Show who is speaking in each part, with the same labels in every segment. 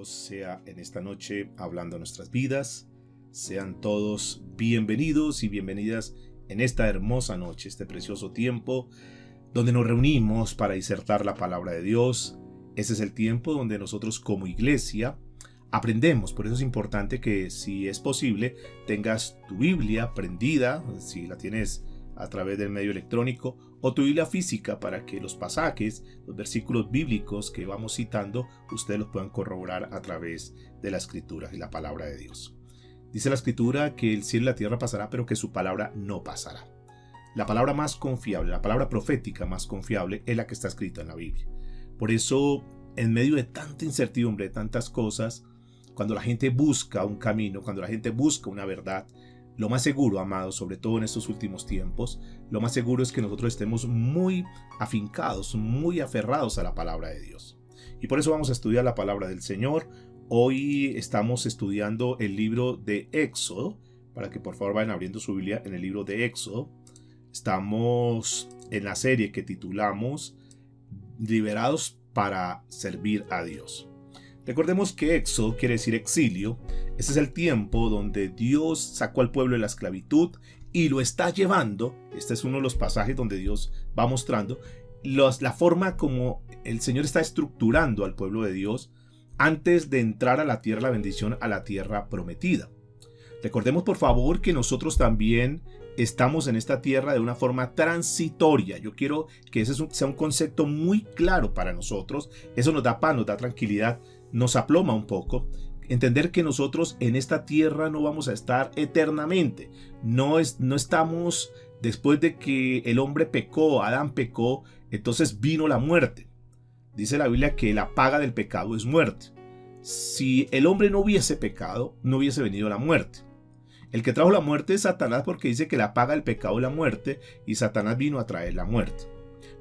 Speaker 1: Dios sea en esta noche hablando a nuestras vidas. Sean todos bienvenidos y bienvenidas en esta hermosa noche, este precioso tiempo donde nos reunimos para disertar la palabra de Dios. Ese es el tiempo donde nosotros como iglesia aprendemos. Por eso es importante que, si es posible, tengas tu Biblia prendida, si la tienes a través del medio electrónico, o tu Biblia física, para que los pasajes, los versículos bíblicos que vamos citando, ustedes los puedan corroborar a través de la Escritura y la palabra de Dios. Dice la Escritura que el cielo y la tierra pasará, pero que su palabra no pasará. La palabra más confiable, la palabra profética más confiable es la que está escrita en la Biblia. Por eso, en medio de tanta incertidumbre, de tantas cosas, cuando la gente busca un camino, cuando la gente busca una verdad, lo más seguro, amados, sobre todo en estos últimos tiempos, lo más seguro es que nosotros estemos muy afincados, muy aferrados a la palabra de Dios. Y por eso vamos a estudiar la palabra del Señor. Hoy estamos estudiando el libro de Éxodo, para que por favor vayan abriendo su Biblia en el libro de Éxodo. Estamos en la serie que titulamos Liberados para servir a Dios. Recordemos que Éxodo quiere decir exilio. Ese es el tiempo donde Dios sacó al pueblo de la esclavitud y lo está llevando. Este es uno de los pasajes donde Dios va mostrando la forma como el Señor está estructurando al pueblo de Dios antes de entrar a la tierra, la bendición, a la tierra prometida. Recordemos por favor que nosotros también estamos en esta tierra de una forma transitoria. Yo quiero que ese sea un concepto muy claro para nosotros. Eso nos da paz, nos da tranquilidad, nos aploma un poco. Entender que nosotros en esta tierra no vamos a estar eternamente. No estamos después de que el hombre pecó, Adán pecó, entonces vino la muerte. Dice la Biblia que la paga del pecado es muerte. Si el hombre no hubiese pecado, no hubiese venido la muerte. El que trajo la muerte es Satanás, porque dice que la paga del pecado es la muerte, y Satanás vino a traer la muerte.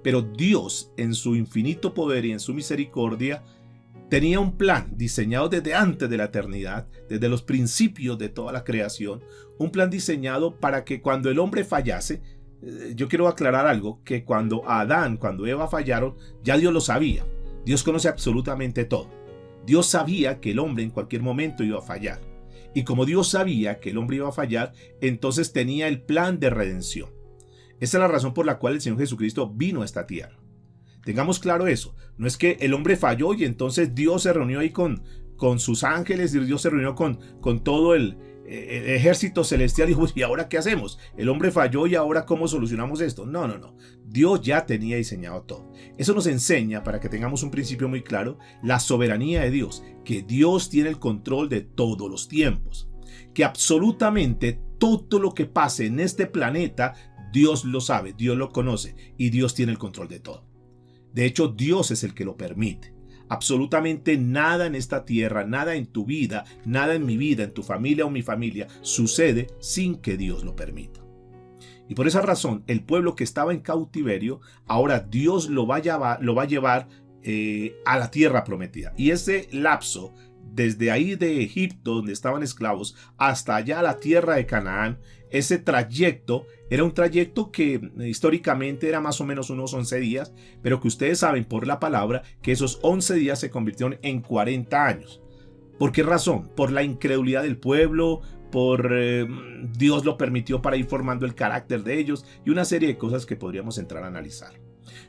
Speaker 1: Pero Dios, en su infinito poder y en su misericordia, tenía un plan diseñado desde antes de la eternidad, desde los principios de toda la creación, un plan diseñado para que cuando el hombre fallase, yo quiero aclarar algo, que cuando Eva fallaron, ya Dios lo sabía. Dios conoce absolutamente todo. Dios sabía que el hombre en cualquier momento iba a fallar. Y como Dios sabía que el hombre iba a fallar, entonces tenía el plan de redención. Esa es la razón por la cual el Señor Jesucristo vino a esta tierra. Tengamos claro eso. No es que el hombre falló y entonces Dios se reunió ahí con sus ángeles, y Dios se reunió con todo el ejército celestial y dijo: ¿y ahora qué hacemos? El hombre falló y ahora ¿cómo solucionamos esto? No. Dios ya tenía diseñado todo. Eso nos enseña, para que tengamos un principio muy claro, la soberanía de Dios, que Dios tiene el control de todos los tiempos, que absolutamente todo lo que pase en este planeta, Dios lo sabe, Dios lo conoce y Dios tiene el control de todo. De hecho, Dios es el que lo permite. Absolutamente nada en esta tierra, nada en tu vida, nada en mi vida, en tu familia o mi familia, sucede sin que Dios lo permita. Y por esa razón, el pueblo que estaba en cautiverio, ahora Dios lo va a llevar a la tierra prometida. Y ese lapso, desde ahí de Egipto, donde estaban esclavos, hasta allá a la tierra de Canaán, ese trayecto era un trayecto que históricamente era más o menos unos 11 días, pero que ustedes saben por la palabra que esos 11 días se convirtieron en 40 años. ¿Por qué razón? Por la incredulidad del pueblo, Dios lo permitió para ir formando el carácter de ellos y una serie de cosas que podríamos entrar a analizar.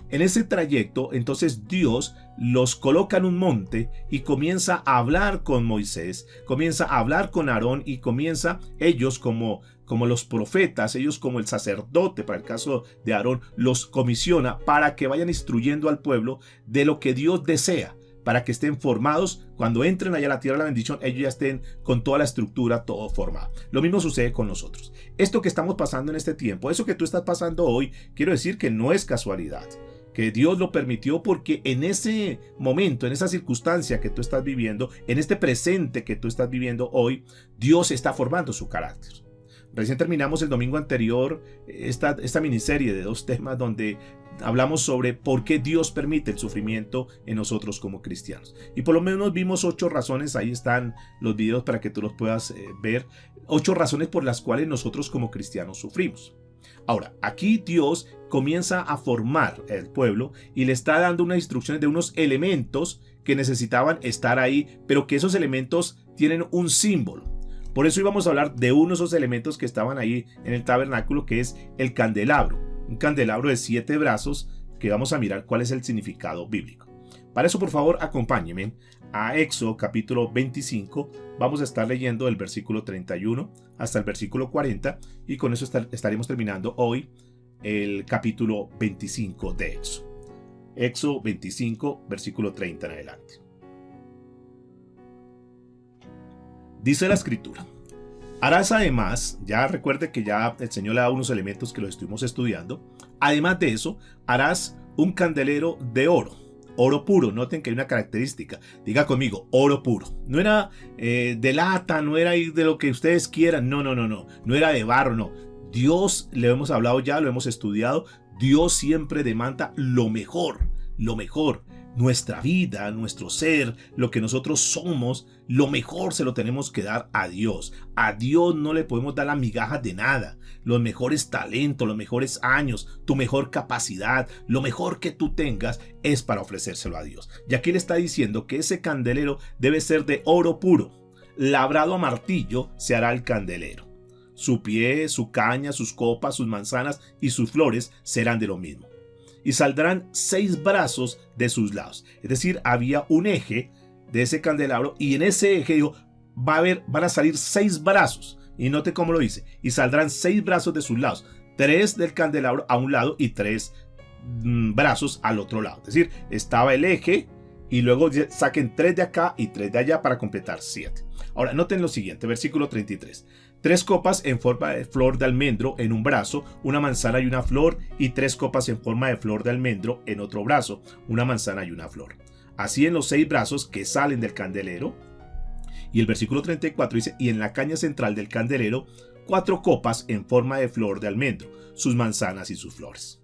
Speaker 1: En ese trayecto, entonces Dios los coloca en un monte y comienza a hablar con Moisés, comienza a hablar con Aarón y comienza ellos como los profetas, ellos como el sacerdote, para el caso de Aarón, los comisiona para que vayan instruyendo al pueblo de lo que Dios desea, para que estén formados, cuando entren allá a la tierra de la bendición, ellos ya estén con toda la estructura, todo formado. Lo mismo sucede con nosotros. Esto que estamos pasando en este tiempo, eso que tú estás pasando hoy, quiero decir que no es casualidad, que Dios lo permitió, porque en ese momento, en esa circunstancia que tú estás viviendo, en este presente que tú estás viviendo hoy, Dios está formando su carácter. Recién terminamos el domingo anterior esta miniserie de 2 temas donde hablamos sobre por qué Dios permite el sufrimiento en nosotros como cristianos. Y por lo menos vimos 8 razones, ahí están los videos para que tú los puedas ver, 8 razones por las cuales nosotros como cristianos sufrimos. Ahora, aquí Dios comienza a formar el pueblo y le está dando unas instrucciones de unos elementos que necesitaban estar ahí, pero que esos elementos tienen un símbolo. Por eso íbamos a hablar de uno de esos elementos que estaban ahí en el tabernáculo, que es el candelabro. Un candelabro de 7 brazos, que vamos a mirar cuál es el significado bíblico. Para eso, por favor, acompáñenme a Éxodo capítulo 25. Vamos a estar leyendo del versículo 31 hasta el versículo 40 y con eso estaremos terminando hoy el capítulo 25 de Éxodo. Éxodo 25, versículo 30 en adelante. Dice la escritura: harás además, ya recuerde que ya el Señor le da unos elementos que los estuvimos estudiando. Además de eso, harás un candelero de oro. Oro puro, noten que hay una característica. Diga conmigo, oro puro. No era de lata, no era de lo que ustedes quieran. No. No era de barro, no. Dios, le hemos hablado ya, lo hemos estudiado. Dios siempre demanda lo mejor, lo mejor. Nuestra vida, nuestro ser, lo que nosotros somos, lo mejor se lo tenemos que dar a Dios. A Dios no le podemos dar la migaja de nada. Los mejores talentos, los mejores años, tu mejor capacidad, lo mejor que tú tengas es para ofrecérselo a Dios. Y aquí le está diciendo que ese candelero debe ser de oro puro. Labrado a martillo se hará el candelero. Su pie, su caña, sus copas, sus manzanas y sus flores serán de lo mismo. Y saldrán 6 brazos de sus lados. Es decir, había un eje de ese candelabro y en ese eje van a salir 6 brazos. Y note cómo lo dice. Y saldrán 6 brazos de sus lados. 3 del candelabro a un lado y 3 brazos al otro lado. Es decir, estaba el eje y luego saquen 3 de acá y 3 de allá para completar 7. Ahora, noten lo siguiente, versículo 33. 3 copas en forma de flor de almendro en un brazo, una manzana y una flor, y 3 copas en forma de flor de almendro en otro brazo, una manzana y una flor. Así en los 6 brazos que salen del candelero. Y el versículo 34 dice: y en la caña central del candelero, 4 copas en forma de flor de almendro, sus manzanas y sus flores.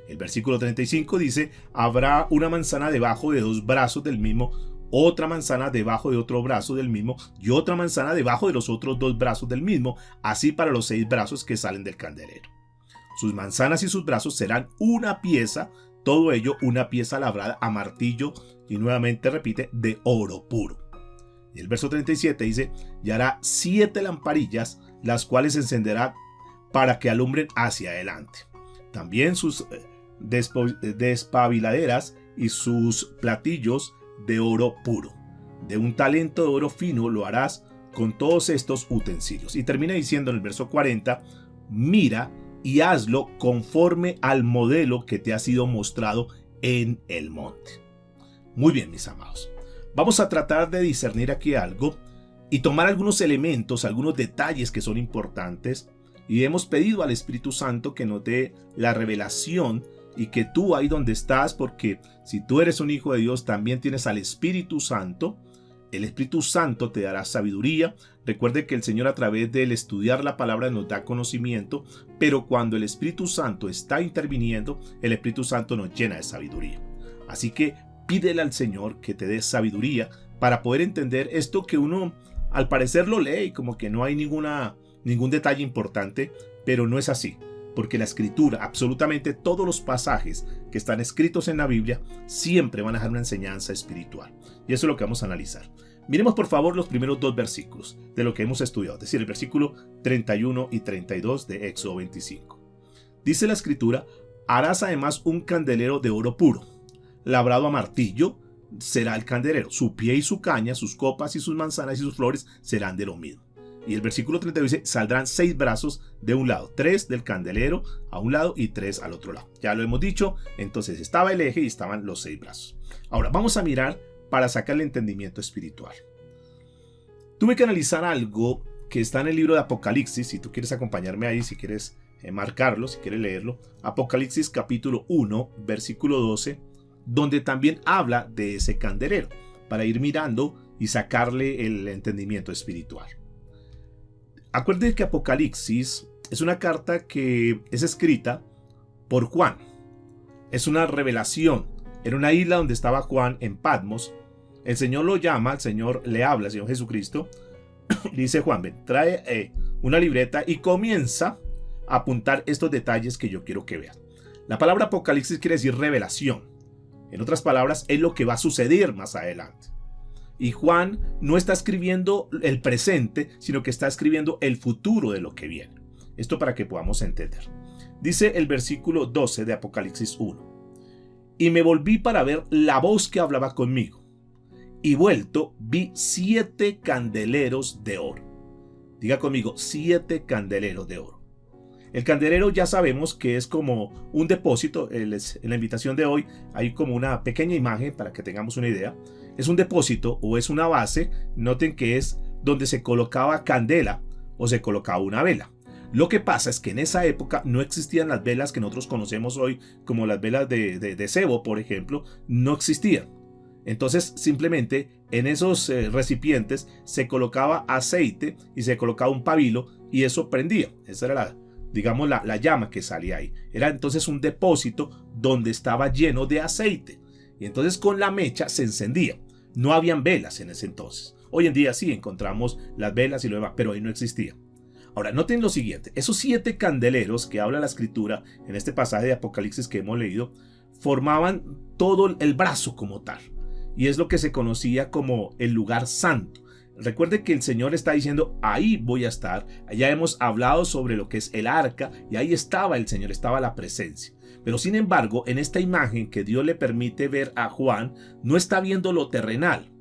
Speaker 1: El versículo 35 dice: habrá una manzana debajo de 2 brazos del mismo, otra manzana debajo de otro brazo del mismo y otra manzana debajo de los otros 2 brazos del mismo, así para los 6 brazos que salen del candelero. Sus manzanas y sus brazos serán una pieza, todo ello una pieza labrada a martillo, y nuevamente repite, de oro puro. Y el verso 37 dice: y hará 7 lamparillas, las cuales se encenderán para que alumbren hacia adelante. También sus despabiladeras y sus platillos de oro puro. De un talento de oro fino lo harás con todos estos utensilios. Y termina diciendo en el verso 40: mira y hazlo conforme al modelo que te ha sido mostrado en el monte. Muy bien, mis amados. Vamos a tratar de discernir aquí algo y tomar algunos elementos, algunos detalles que son importantes. Y hemos pedido al Espíritu Santo que nos dé la revelación y que tú ahí donde estás, porque si tú eres un hijo de Dios, también tienes al Espíritu Santo. El Espíritu Santo te dará sabiduría. Recuerde que el Señor a través del estudiar la palabra nos da conocimiento, pero cuando el Espíritu Santo está interviniendo, el Espíritu Santo nos llena de sabiduría. Así que pídele al Señor que te dé sabiduría para poder entender esto que uno al parecer lo lee y como que no hay ningún detalle importante, pero no es así. Porque la escritura, absolutamente todos los pasajes que están escritos en la Biblia, siempre van a dejar una enseñanza espiritual. Y eso es lo que vamos a analizar. Miremos por favor los primeros 2 versículos de lo que hemos estudiado, es decir, el versículo 31 y 32 de Éxodo 25. Dice la escritura: harás además un candelero de oro puro, labrado a martillo será el candelero, su pie y su caña, sus copas y sus manzanas y sus flores serán de lo mismo. Y el versículo 32 dice: saldrán 6 brazos de un lado, 3 del candelero a un lado y 3 al otro lado. Ya lo hemos dicho, entonces estaba el eje y estaban los 6 brazos. Ahora vamos a mirar para sacar el entendimiento espiritual. Tuve que analizar algo que está en el libro de Apocalipsis. Si tú quieres acompañarme ahí, si quieres marcarlo, si quieres leerlo. Apocalipsis capítulo 1, versículo 12, donde también habla de ese candelero, para ir mirando y sacarle el entendimiento espiritual. Acuérdense que Apocalipsis es una carta que es escrita por Juan. Es una revelación. En una isla donde estaba Juan, en Patmos, el Señor lo llama, el Señor le habla, el Señor Jesucristo, le dice: Juan, ven, trae una libreta y comienza a apuntar estos detalles que yo quiero que vean. La palabra Apocalipsis quiere decir revelación. En otras palabras, es lo que va a suceder más adelante. Y Juan no está escribiendo el presente, sino que está escribiendo el futuro de lo que viene. Esto para que podamos entender. Dice el versículo 12 de Apocalipsis 1. Y me volví para ver la voz que hablaba conmigo. Y vuelto, vi 7 candeleros de oro. Diga conmigo, 7 candeleros de oro. El candelero ya sabemos que es como un depósito. En la invitación de hoy hay como una pequeña imagen para que tengamos una idea. Es un depósito o es una base. Noten que es donde se colocaba candela o se colocaba una vela. Lo que pasa es que en esa época no existían las velas que nosotros conocemos hoy, como las velas de cebo, por ejemplo, no existían. Entonces simplemente en esos recipientes se colocaba aceite y se colocaba un pabilo y eso prendía. Esa era la llama que salía ahí. Era entonces un depósito donde estaba lleno de aceite. Y entonces con la mecha se encendía. No habían velas en ese entonces. Hoy en día sí encontramos las velas y lo demás, pero ahí no existía. Ahora, noten lo siguiente. Esos 7 candeleros que habla la escritura en este pasaje de Apocalipsis que hemos leído, formaban todo el brazo como tal. Y es lo que se conocía como el lugar santo. Recuerde que el Señor está diciendo, ahí voy a estar. Ya hemos hablado sobre lo que es el arca y ahí estaba el Señor, estaba la presencia. Pero sin embargo, en esta imagen que Dios le permite ver a Juan, no está viendo lo terrenal,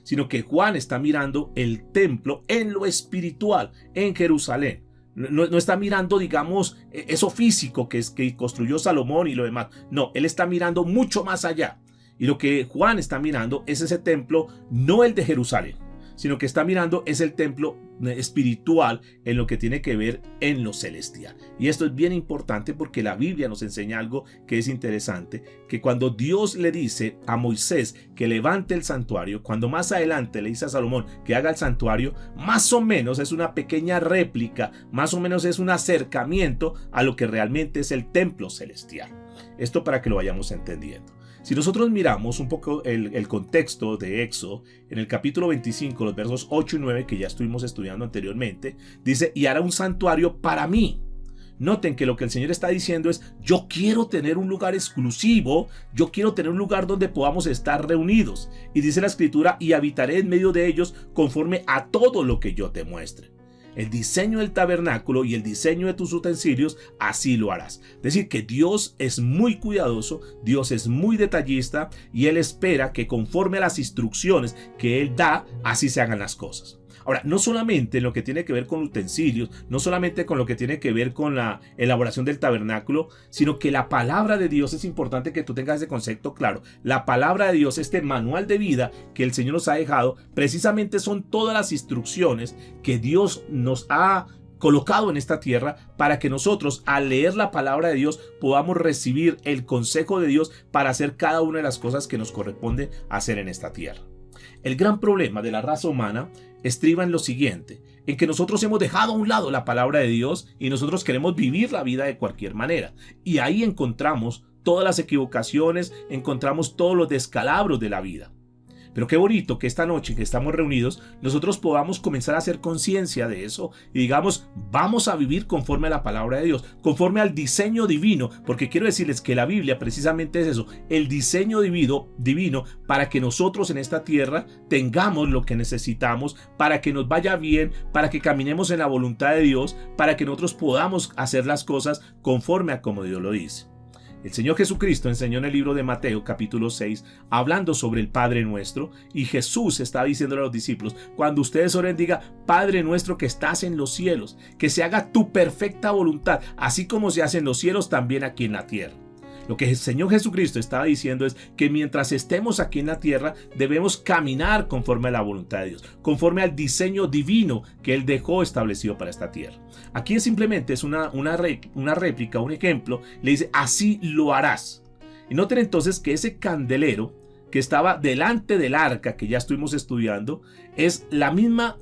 Speaker 1: sino que Juan está mirando el templo en lo espiritual, en Jerusalén. No está mirando, digamos, eso físico que construyó Salomón y lo demás. No, él está mirando mucho más allá. Y lo que Juan está mirando es ese templo, no el de Jerusalén, sino que está mirando es el templo espiritual en lo que tiene que ver en lo celestial. Y esto es bien importante porque la Biblia nos enseña algo que es interesante, que cuando Dios le dice a Moisés que levante el santuario, cuando más adelante le dice a Salomón que haga el santuario, más o menos es una pequeña réplica, más o menos es un acercamiento a lo que realmente es el templo celestial. Esto para que lo vayamos entendiendo. Si nosotros miramos un poco el contexto de Éxodo, en el capítulo 25, los versos 8 y 9, que ya estuvimos estudiando anteriormente, dice, y hará un santuario para mí. Noten que lo que el Señor está diciendo es, yo quiero tener un lugar exclusivo, yo quiero tener un lugar donde podamos estar reunidos. Y dice la escritura, y habitaré en medio de ellos conforme a todo lo que yo te muestre. El diseño del tabernáculo y el diseño de tus utensilios, así lo harás. Es decir, que Dios es muy cuidadoso, Dios es muy detallista y Él espera que conforme a las instrucciones que Él da, así se hagan las cosas. Ahora, no solamente en lo que tiene que ver con utensilios, no solamente con lo que tiene que ver con la elaboración del tabernáculo, sino que la palabra de Dios, es importante que tú tengas ese concepto claro. La palabra de Dios, este manual de vida que el Señor nos ha dejado, precisamente son todas las instrucciones que Dios nos ha colocado en esta tierra para que nosotros, al leer la palabra de Dios, podamos recibir el consejo de Dios para hacer cada una de las cosas que nos corresponde hacer en esta tierra. El gran problema de la raza humana estriba en lo siguiente, en que nosotros hemos dejado a un lado la palabra de Dios y nosotros queremos vivir la vida de cualquier manera. Y ahí encontramos todas las equivocaciones, encontramos todos los descalabros de la vida. Pero qué bonito que esta noche que estamos reunidos, nosotros podamos comenzar a hacer conciencia de eso y digamos, vamos a vivir conforme a la palabra de Dios, conforme al diseño divino, porque quiero decirles que la Biblia precisamente es eso, el diseño divino para que nosotros en esta tierra tengamos lo que necesitamos, para que nos vaya bien, para que caminemos en la voluntad de Dios, para que nosotros podamos hacer las cosas conforme a como Dios lo dice. El Señor Jesucristo enseñó en el libro de Mateo capítulo 6 hablando sobre el Padre Nuestro y Jesús está diciéndole a los discípulos, cuando ustedes oren diga, Padre nuestro que estás en los cielos, que se haga tu perfecta voluntad, así como se hace en los cielos también aquí en la tierra. Lo que el Señor Jesucristo estaba diciendo es que mientras estemos aquí en la tierra debemos caminar conforme a la voluntad de Dios, conforme al diseño divino que Él dejó establecido para esta tierra. Aquí simplemente es una réplica, un ejemplo, le dice así lo harás. Y noten entonces que ese candelero que estaba delante del arca que ya estuvimos estudiando es la misma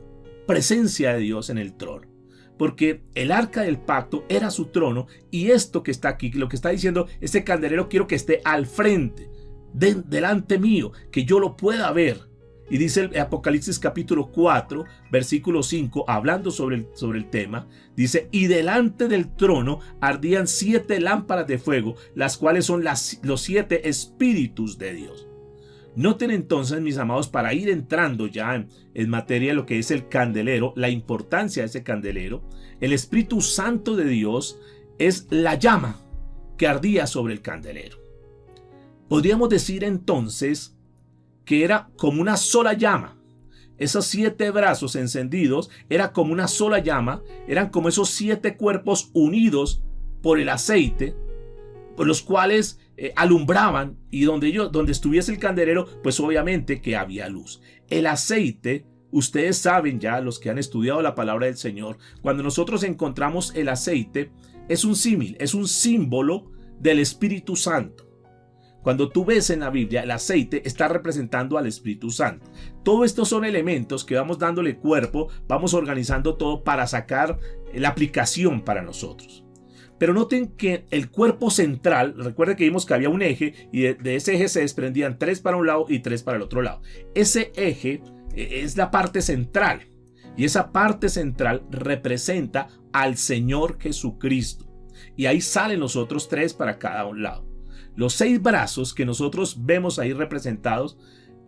Speaker 1: presencia de Dios en el trono. Porque el arca del pacto era su trono y esto que está aquí, lo que está diciendo, este candelero quiero que esté al frente, delante mío, que yo lo pueda ver. Y dice el Apocalipsis capítulo 4, versículo 5, hablando sobre el tema, dice: y delante del trono ardían 7 lámparas de fuego, las cuales son los 7 espíritus de Dios. Noten entonces, mis amados, para ir entrando ya en materia de lo que es el candelero, la importancia de ese candelero. El Espíritu Santo de Dios es la llama que ardía sobre el candelero. Podríamos decir entonces que era como una sola llama. Esos 7 brazos encendidos era como una sola llama, eran como esos 7 cuerpos unidos por el aceite, por los cuales alumbraban, y donde estuviese el candelero, pues obviamente que había luz. El aceite, ustedes saben ya, los que han estudiado la palabra del Señor, cuando nosotros encontramos el aceite, es un símil, es un símbolo del Espíritu Santo. Cuando tú ves en la Biblia, el aceite está representando al Espíritu Santo. Todos estos son elementos que vamos dándole cuerpo, vamos organizando todo para sacar la aplicación para nosotros. Pero noten que el cuerpo central, recuerden que vimos que había un eje y de ese eje se desprendían 3 para un lado y 3 para el otro lado. Ese eje es la parte central, y esa parte central representa al Señor Jesucristo. Y ahí salen los otros 3 para cada un lado. Los 6 brazos que nosotros vemos ahí representados,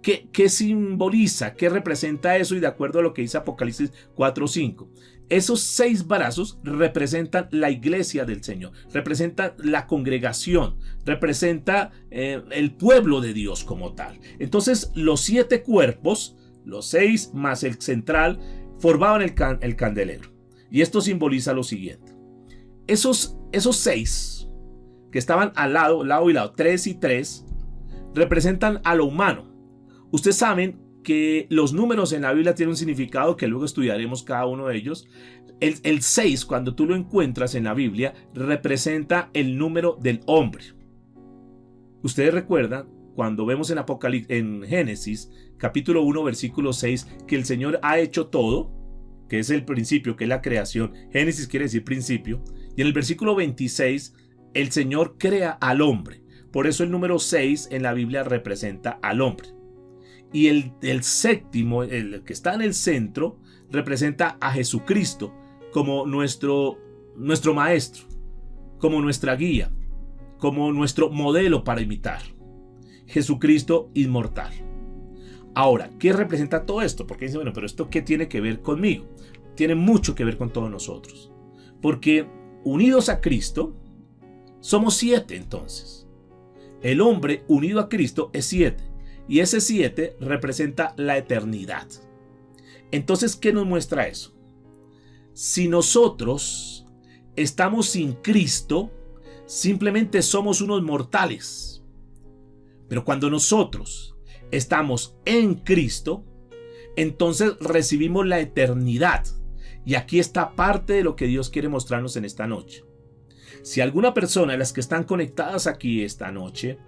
Speaker 1: ¿qué simboliza? ¿Qué representa eso? Y de acuerdo a lo que dice Apocalipsis 4:5, esos 6 brazos representan la iglesia del Señor, representan la congregación, representa el pueblo de Dios como tal. Entonces los 7 cuerpos, los 6 más el central, formaban el candelero. Y esto simboliza lo siguiente: esos 6 que estaban lado y lado, 3 y 3, representan a lo humano. Ustedes saben que los números en la Biblia tienen un significado que luego estudiaremos cada uno de ellos. El 6, cuando tú lo encuentras en la Biblia, representa el número del hombre. Ustedes recuerdan cuando vemos en Génesis capítulo 1 versículo 6 que el Señor ha hecho todo, que es el principio, que es la creación. Génesis quiere decir principio. Y en el versículo 26 el Señor crea al hombre. Por eso el número 6 en la Biblia representa al hombre. Y el séptimo, el que está en el centro, representa a Jesucristo como nuestro maestro, como nuestra guía, como nuestro modelo para imitar. Jesucristo inmortal. Ahora, ¿qué representa todo esto? Porque dice, bueno, pero ¿esto qué tiene que ver conmigo? Tiene mucho que ver con todos nosotros. Porque unidos a Cristo, somos 7 entonces. El hombre unido a Cristo es 7. Y ese 7 representa la eternidad. Entonces, ¿qué nos muestra eso? Si nosotros estamos sin Cristo, simplemente somos unos mortales. Pero cuando nosotros estamos en Cristo, entonces recibimos la eternidad. Y aquí está parte de lo que Dios quiere mostrarnos en esta noche. Si alguna persona de las que están conectadas aquí esta noche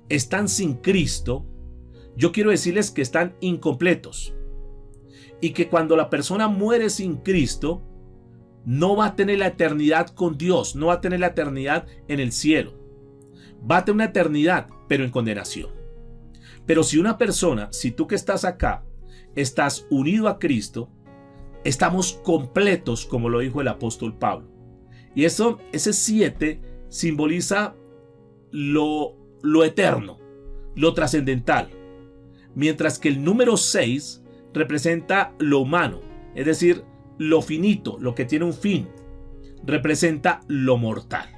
Speaker 1: están sin Cristo, yo quiero decirles que están incompletos. Y que cuando la persona muere sin Cristo, no va a tener la eternidad con Dios, no va a tener la eternidad en el cielo. Va a tener una eternidad, pero en condenación. Pero si una persona, si tú que estás acá, estás unido a Cristo, estamos completos, como lo dijo el apóstol Pablo. Y ese 7 simboliza lo eterno, lo trascendental. Mientras que el número 6 representa lo humano, es decir, lo finito, lo que tiene un fin. Representa lo mortal.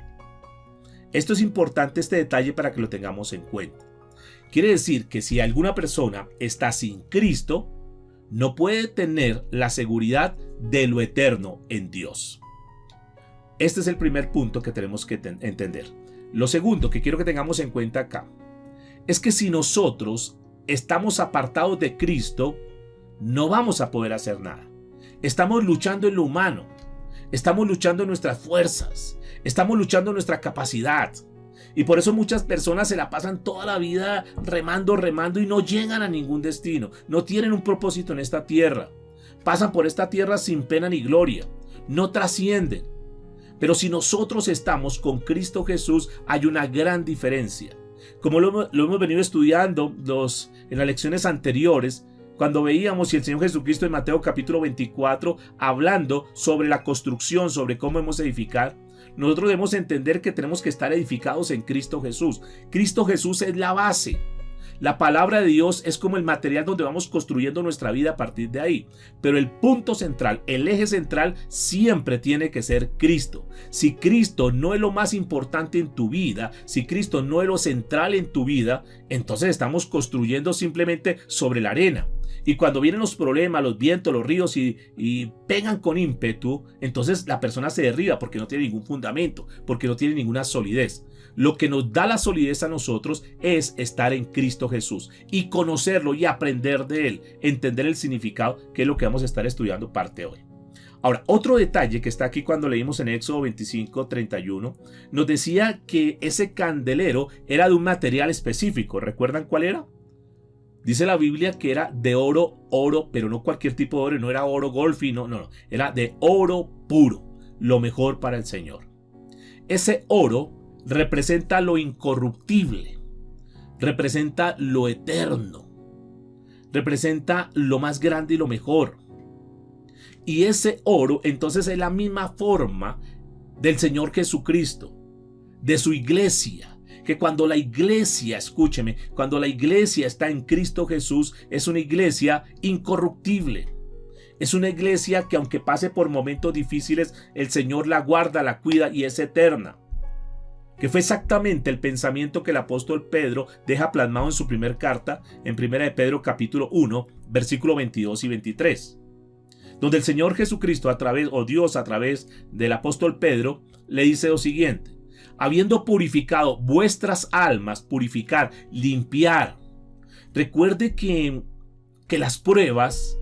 Speaker 1: Esto es importante, este detalle, para que lo tengamos en cuenta. Quiere decir que si alguna persona está sin Cristo, no puede tener la seguridad de lo eterno en Dios. Este es el primer punto que tenemos que entender. Lo segundo que quiero que tengamos en cuenta acá es que si nosotros estamos apartados de Cristo, no vamos a poder hacer nada. Estamos luchando en lo humano, estamos luchando en nuestras fuerzas, estamos luchando en nuestra capacidad. Y por eso muchas personas se la pasan toda la vida remando y no llegan a ningún destino. No tienen un propósito en esta tierra. Pasan por esta tierra sin pena ni gloria. No trascienden. Pero si nosotros estamos con Cristo Jesús, hay una gran diferencia. Como lo hemos venido estudiando en las lecciones anteriores, Cuando veíamos y el Señor Jesucristo en Mateo capítulo 24 hablando sobre la construcción, sobre cómo debemos edificar, nosotros debemos entender que tenemos que estar edificados en Cristo Jesús. Cristo Jesús es la base. La palabra de Dios es como el material donde vamos construyendo nuestra vida a partir de ahí. Pero el punto central, el eje central siempre tiene que ser Cristo. Si Cristo no es lo más importante en tu vida, si Cristo no es lo central en tu vida, entonces estamos construyendo simplemente sobre la arena. Y cuando vienen los problemas, los vientos, los ríos y pegan con ímpetu, entonces la persona se derriba porque no tiene ningún fundamento, porque no tiene ninguna solidez. Lo que nos da la solidez a nosotros es estar en Cristo Jesús y conocerlo y aprender de Él, entender el significado, que es lo que vamos a estar estudiando parte hoy. Ahora, otro detalle que está aquí cuando leímos en Éxodo 25:31, nos decía que ese candelero era de un material específico. ¿Recuerdan cuál era? Dice la Biblia que era de oro, pero no cualquier tipo de oro, no era oro golfi, no, era de oro puro, lo mejor para el Señor. Ese oro representa lo incorruptible, representa lo eterno, representa lo más grande y lo mejor. Y ese oro entonces es la misma forma del Señor Jesucristo, de su iglesia. Que cuando la iglesia, escúcheme, cuando la iglesia está en Cristo Jesús, es una iglesia incorruptible. Es una iglesia que aunque pase por momentos difíciles, el Señor la guarda, la cuida y es eterna. Que fue exactamente el pensamiento que el apóstol Pedro deja plasmado en su primer carta, en 1 de Pedro capítulo 1, versículo 22 y 23. Donde el Señor Jesucristo Dios a través del apóstol Pedro le dice lo siguiente: habiendo purificado vuestras almas, purificar, limpiar. Recuerde que las pruebas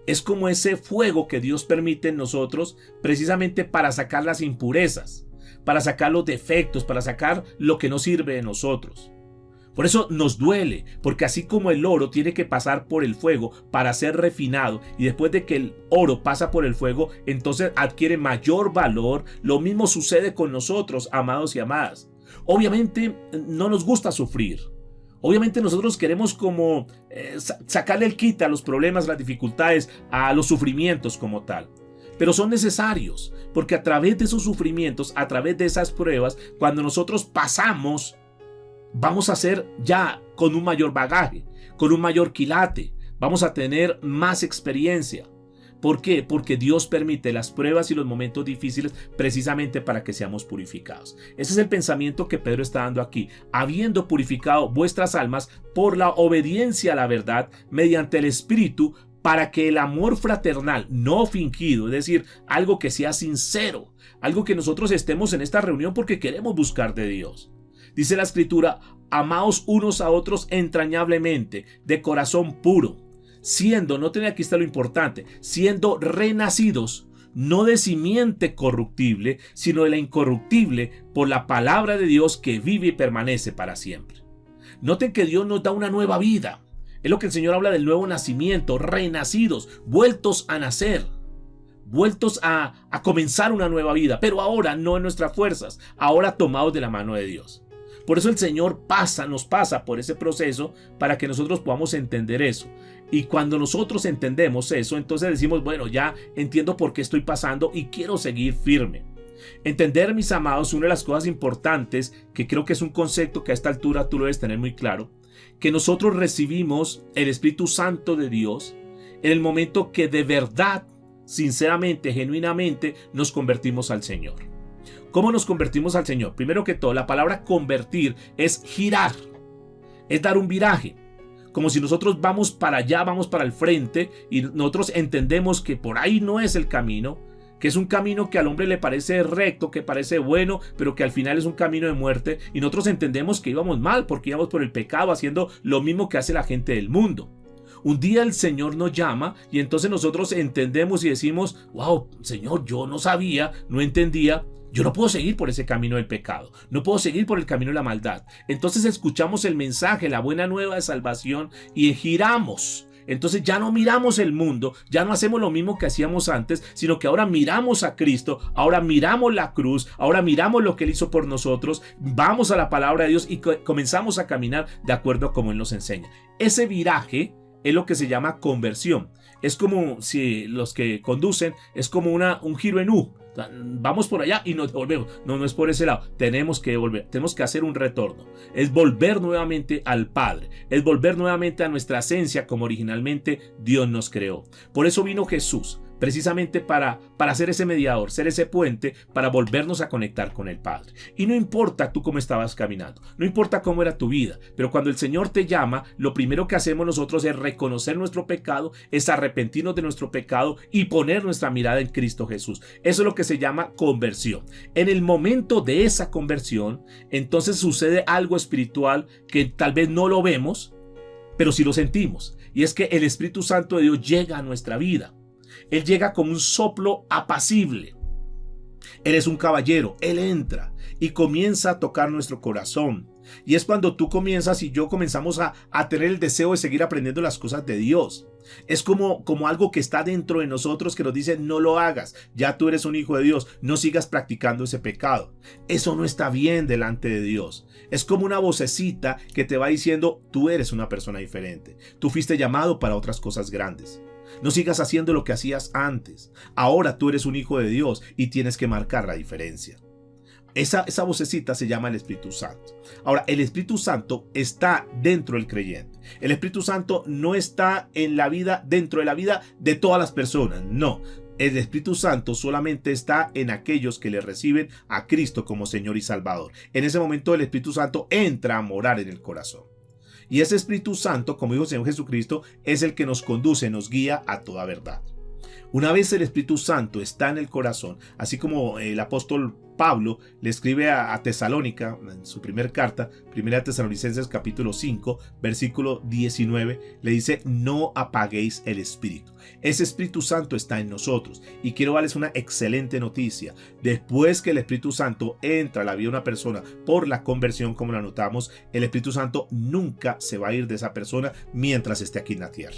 Speaker 1: es como ese fuego que Dios permite en nosotros precisamente para sacar las impurezas, para sacar los defectos, para sacar lo que no sirve de nosotros. Por eso nos duele, porque así como el oro tiene que pasar por el fuego para ser refinado, y después de que el oro pasa por el fuego, entonces adquiere mayor valor, lo mismo sucede con nosotros, amados y amadas. Obviamente no nos gusta sufrir. Obviamente nosotros queremos como sacarle el quite a los problemas, las dificultades, a los sufrimientos como tal. Pero son necesarios, porque a través de esos sufrimientos, a través de esas pruebas, cuando nosotros pasamos, vamos a ser ya con un mayor bagaje, con un mayor quilate, vamos a tener más experiencia. ¿Por qué? Porque Dios permite las pruebas y los momentos difíciles precisamente para que seamos purificados. Ese es el pensamiento que Pedro está dando aquí. Habiendo purificado vuestras almas por la obediencia a la verdad mediante el Espíritu, para que el amor fraternal no fingido, es decir, algo que sea sincero, algo que nosotros estemos en esta reunión porque queremos buscar de Dios. Dice la Escritura: amaos unos a otros entrañablemente, de corazón puro, siendo, noten aquí está lo importante, siendo renacidos, no de simiente corruptible, sino de la incorruptible, por la palabra de Dios que vive y permanece para siempre. Noten que Dios nos da una nueva vida. Es lo que el Señor habla del nuevo nacimiento, renacidos, vueltos a nacer, vueltos a comenzar una nueva vida, pero ahora no en nuestras fuerzas, ahora tomados de la mano de Dios. Por eso el Señor nos pasa por ese proceso para que nosotros podamos entender eso. Y cuando nosotros entendemos eso, entonces decimos, bueno, ya entiendo por qué estoy pasando y quiero seguir firme. Entender, mis amados, una de las cosas importantes, que creo que es un concepto que a esta altura tú lo debes tener muy claro, que nosotros recibimos el Espíritu Santo de Dios en el momento que de verdad, sinceramente, genuinamente, nos convertimos al Señor. ¿Cómo nos convertimos al Señor? Primero que todo, la palabra convertir es girar, es dar un viraje. Como si nosotros vamos para allá, vamos para el frente y nosotros entendemos que por ahí no es el camino, que es un camino que al hombre le parece recto, que parece bueno, pero que al final es un camino de muerte. Y nosotros entendemos que íbamos mal porque íbamos por el pecado haciendo lo mismo que hace la gente del mundo. Un día el Señor nos llama y entonces nosotros entendemos y decimos, wow, Señor, yo no sabía, no entendía. Yo no puedo seguir por ese camino del pecado, no puedo seguir por el camino de la maldad. Entonces escuchamos el mensaje, la buena nueva de salvación y giramos. Entonces ya no miramos el mundo, ya no hacemos lo mismo que hacíamos antes, sino que ahora miramos a Cristo, ahora miramos la cruz, ahora miramos lo que Él hizo por nosotros, vamos a la palabra de Dios y comenzamos a caminar de acuerdo a como Él nos enseña. Ese viraje es lo que se llama conversión. Es como si los que conducen, es como un giro en U. O sea, vamos por allá y nos devolvemos. No, no es por ese lado. Tenemos que volver, tenemos que hacer un retorno. Es volver nuevamente al Padre. Es volver nuevamente a nuestra esencia como originalmente Dios nos creó. Por eso vino Jesús, precisamente para ser ese mediador, ser ese puente para volvernos a conectar con el Padre. Y no importa tú cómo estabas caminando, no importa cómo era tu vida, pero cuando el Señor te llama, lo primero que hacemos nosotros es reconocer nuestro pecado, es arrepentirnos de nuestro pecado y poner nuestra mirada en Cristo Jesús. Eso es lo que se llama conversión. En el momento de esa conversión, entonces sucede algo espiritual que tal vez no lo vemos, pero sí lo sentimos. Y es que el Espíritu Santo de Dios llega a nuestra vida. Él llega como un soplo apacible. Él es un caballero, Él entra y comienza a tocar nuestro corazón. Y es cuando tú comienzas y yo comenzamos a tener el deseo de seguir aprendiendo las cosas de Dios. Es como algo que está dentro de nosotros que nos dice: no lo hagas, ya tú eres un hijo de Dios, no sigas practicando ese pecado. Eso no está bien delante de Dios. Es como una vocecita que te va diciendo: tú eres una persona diferente, tú fuiste llamado para otras cosas grandes. No sigas haciendo lo que hacías antes. Ahora tú eres un hijo de Dios y tienes que marcar la diferencia. Esa vocecita se llama el Espíritu Santo. Ahora, el Espíritu Santo está dentro del creyente. El Espíritu Santo no está en la vida, dentro de la vida de todas las personas. No. El Espíritu Santo solamente está en aquellos que le reciben a Cristo como Señor y Salvador. En ese momento el Espíritu Santo entra a morar en el corazón. Y ese Espíritu Santo, como dijo el Señor Jesucristo, es el que nos conduce, nos guía a toda verdad. Una vez el Espíritu Santo está en el corazón, así como el apóstol Pablo le escribe a Tesalónica en su primera carta, 1 Tesalonicenses capítulo 5, versículo 19, le dice: no apaguéis el Espíritu. Ese Espíritu Santo está en nosotros. Y quiero darles una excelente noticia. Después que el Espíritu Santo entra a la vida de una persona por la conversión, como lo anotamos, el Espíritu Santo nunca se va a ir de esa persona mientras esté aquí en la tierra.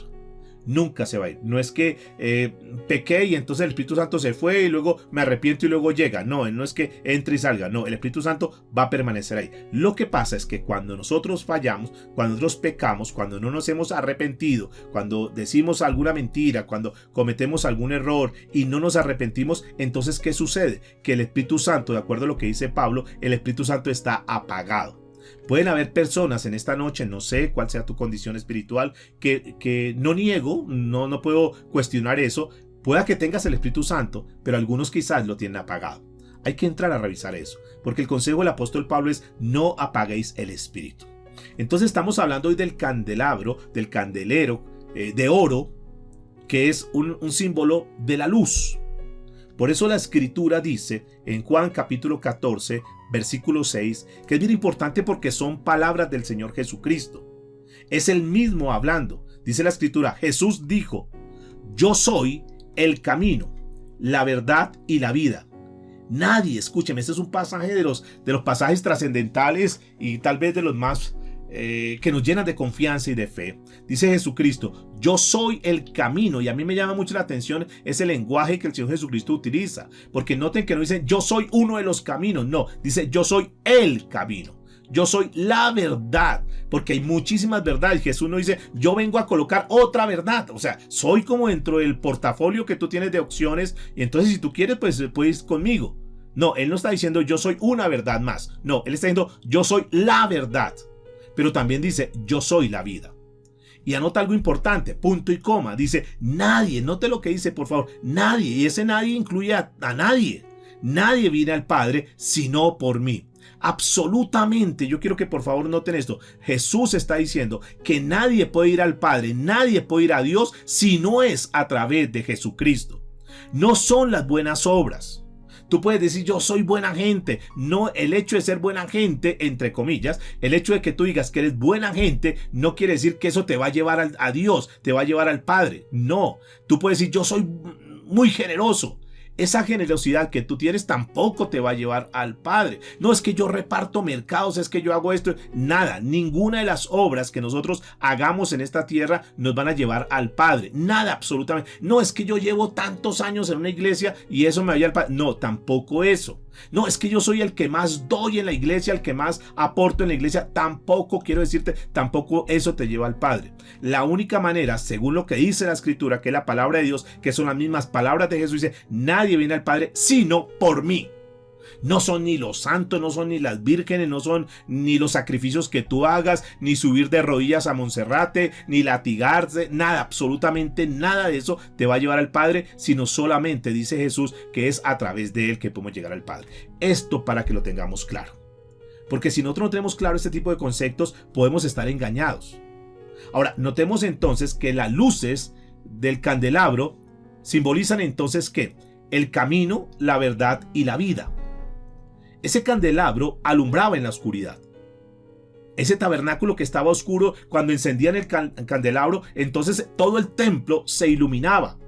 Speaker 1: Nunca se va a ir. No es que pequé y entonces el Espíritu Santo se fue y luego me arrepiento y luego llega. No, no es que entre y salga. No, el Espíritu Santo va a permanecer ahí. Lo que pasa es que cuando nosotros fallamos, cuando nosotros pecamos, cuando no nos hemos arrepentido, cuando decimos alguna mentira, cuando cometemos algún error y no nos arrepentimos, entonces ¿qué sucede? Que el Espíritu Santo, de acuerdo a lo que dice Pablo, el Espíritu Santo está apagado. Pueden haber personas en esta noche, no sé cuál sea tu condición espiritual, que no niego, no puedo cuestionar eso. Pueda que tengas el Espíritu Santo, pero algunos quizás lo tienen apagado. Hay que entrar a revisar eso, porque el consejo del apóstol Pablo es: no apaguéis el Espíritu. Entonces estamos hablando hoy del candelabro, del candelero de oro, que es un símbolo de la luz. Por eso la Escritura dice en Juan capítulo 14, versículo 6, que es bien importante porque son palabras del Señor Jesucristo. Es el mismo hablando. Dice la Escritura: Jesús dijo: yo soy el camino, la verdad y la vida. Nadie, escúcheme, este es un pasaje de los pasajes trascendentales y tal vez de los más que nos llenan de confianza y de fe. Dice Jesucristo: yo soy el camino. Y a mí me llama mucho la atención ese lenguaje que el Señor Jesucristo utiliza, porque noten que no dice yo soy uno de los caminos, no, dice yo soy el camino, yo soy la verdad, porque hay muchísimas verdades. Jesús no dice yo vengo a colocar otra verdad, o sea, soy como dentro del portafolio que tú tienes de opciones y entonces si tú quieres pues puedes ir conmigo. No, Él no está diciendo yo soy una verdad más, no, Él está diciendo yo soy la verdad. Pero también dice yo soy la vida. Y anota algo importante, punto y coma. Dice nadie, note lo que dice por favor, nadie. Y ese nadie incluye a nadie. Nadie viene al Padre sino por mí. Absolutamente, yo quiero que por favor noten esto. Jesús está diciendo que nadie puede ir al Padre, nadie puede ir a Dios si no es a través de Jesucristo. No son las buenas obras. Tú puedes decir yo soy buena gente. No, el hecho de ser buena gente, entre comillas, el hecho de que tú digas que eres buena gente no quiere decir que eso te va a llevar a Dios, te va a llevar al Padre. No, tú puedes decir yo soy muy generoso. Esa generosidad que tú tienes tampoco te va a llevar al Padre. No es que yo reparto mercados, es que yo hago esto. Nada, ninguna de las obras que nosotros hagamos en esta tierra nos van a llevar al Padre. Nada, absolutamente. No es que yo llevo tantos años en una iglesia y eso me vaya al Padre. No, tampoco eso. No, es que yo soy el que más doy en la iglesia, el que más aporto en la iglesia. Tampoco quiero decirte, tampoco eso te lleva al Padre. La única manera, según lo que dice la Escritura, que es la palabra de Dios, que son las mismas palabras de Jesús, dice, nadie viene al Padre sino por mí. No son ni los santos, no son ni las vírgenes, no son ni los sacrificios que tú hagas, ni subir de rodillas a Monserrate, ni latigarse, nada, absolutamente nada de eso te va a llevar al Padre, sino solamente, dice Jesús, que es a través de él que podemos llegar al Padre. Esto para que lo tengamos claro. Porque si nosotros no tenemos claro este tipo de conceptos, podemos estar engañados. Ahora, notemos entonces que las luces del candelabro simbolizan entonces ¿qué? El camino, la verdad y la vida. Ese candelabro alumbraba en la oscuridad. Ese tabernáculo que estaba oscuro, cuando encendían el candelabro, entonces todo el templo se iluminaba.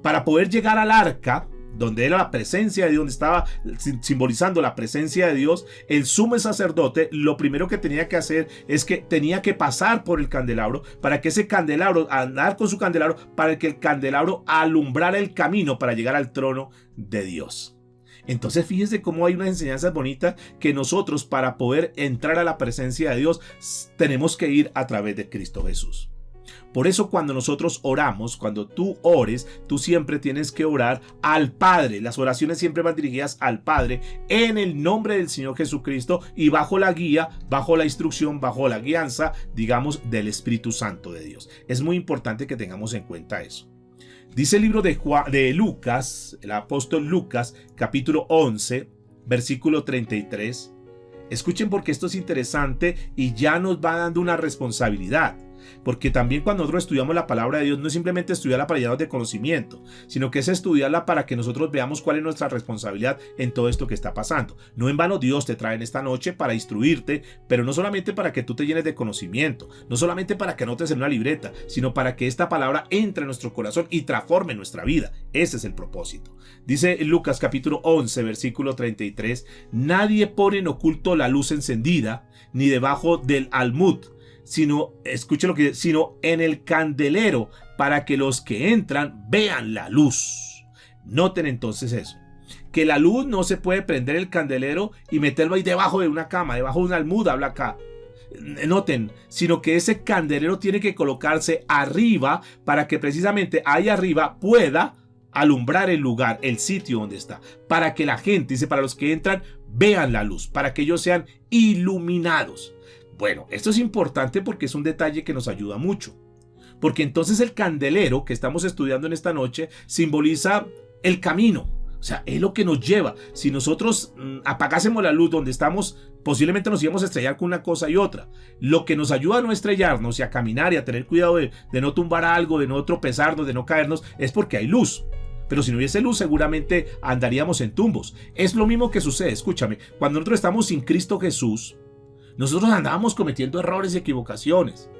Speaker 1: Para poder llegar al arca, donde era la presencia de Dios, donde estaba simbolizando la presencia de Dios, el sumo sacerdote lo primero que tenía que hacer es que tenía que pasar por el candelabro, para que ese candelabro, andar con su candelabro, para que el candelabro alumbrara el camino para llegar al trono de Dios. Entonces fíjense cómo hay unas enseñanzas bonitas que nosotros para poder entrar a la presencia de Dios tenemos que ir a través de Cristo Jesús. Por eso cuando nosotros oramos, cuando tú ores, tú siempre tienes que orar al Padre. Las oraciones siempre van dirigidas al Padre en el nombre del Señor Jesucristo y bajo la guía, bajo la instrucción, bajo la guianza, digamos, del Espíritu Santo de Dios. Es muy importante que tengamos en cuenta eso. Dice el libro de Lucas, el apóstol Lucas, capítulo 11, versículo 33. Escuchen porque esto es interesante y ya nos va dando una responsabilidad. Porque también cuando nosotros estudiamos la palabra de Dios no es simplemente estudiarla para llenarnos de conocimiento, sino que es estudiarla para que nosotros veamos cuál es nuestra responsabilidad en todo esto que está pasando. No en vano Dios te trae en esta noche para instruirte, pero no solamente para que tú te llenes de conocimiento, no solamente para que anotes en una libreta, sino para que esta palabra entre en nuestro corazón y transforme nuestra vida. Ese es el propósito. Dice Lucas capítulo 11, versículo 33, nadie pone en oculto la luz encendida, ni debajo del almud, sino, escuche lo que dice, sino en el candelero, para que los que entran vean la luz. Noten entonces eso, que la luz no se puede prender el candelero y meterlo ahí debajo de una cama, debajo de una almohada, habla acá. Noten, sino que ese candelero tiene que colocarse arriba para que precisamente ahí arriba pueda alumbrar el lugar, el sitio donde está, para que la gente, dice, para los que entran, vean la luz, para que ellos sean iluminados. Bueno, esto es importante porque es un detalle que nos ayuda mucho. Porque entonces el candelero que estamos estudiando en esta noche simboliza el camino. O sea, es lo que nos lleva. Si nosotros apagásemos la luz donde estamos, posiblemente nos íbamos a estrellar con una cosa y otra. Lo que nos ayuda a no estrellarnos y a caminar y a tener cuidado de no tumbar algo, de no tropezarnos, de no caernos, es porque hay luz. Pero si no hubiese luz, seguramente andaríamos en tumbos. Es lo mismo que sucede, escúchame, cuando nosotros estamos sin Cristo Jesús, nosotros andábamos cometiendo errores y equivocaciones.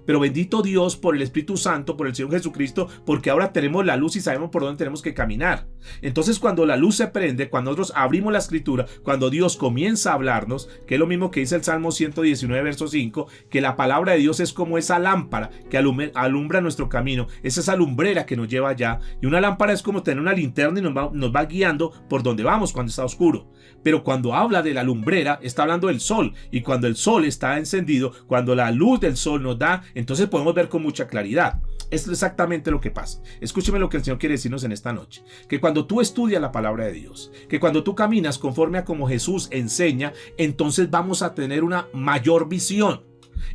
Speaker 1: Pero bendito Dios por el Espíritu Santo, por el Señor Jesucristo, porque ahora tenemos la luz y sabemos por dónde tenemos que caminar. Entonces cuando la luz se prende, cuando nosotros abrimos la Escritura, cuando Dios comienza a hablarnos, que es lo mismo que dice el Salmo 119, verso 5, que la palabra de Dios es como esa lámpara que alumbra nuestro camino, es esa lumbrera que nos lleva allá, y una lámpara es como tener una linterna y nos va guiando por donde vamos cuando está oscuro. Pero cuando habla de la lumbrera, está hablando del sol, y cuando el sol está encendido, cuando la luz del sol nos da, entonces podemos ver con mucha claridad. Esto es exactamente lo que pasa. Escúcheme lo que el Señor quiere decirnos en esta noche. Que cuando tú estudias la palabra de Dios, que cuando tú caminas conforme a como Jesús enseña, entonces vamos a tener una mayor visión.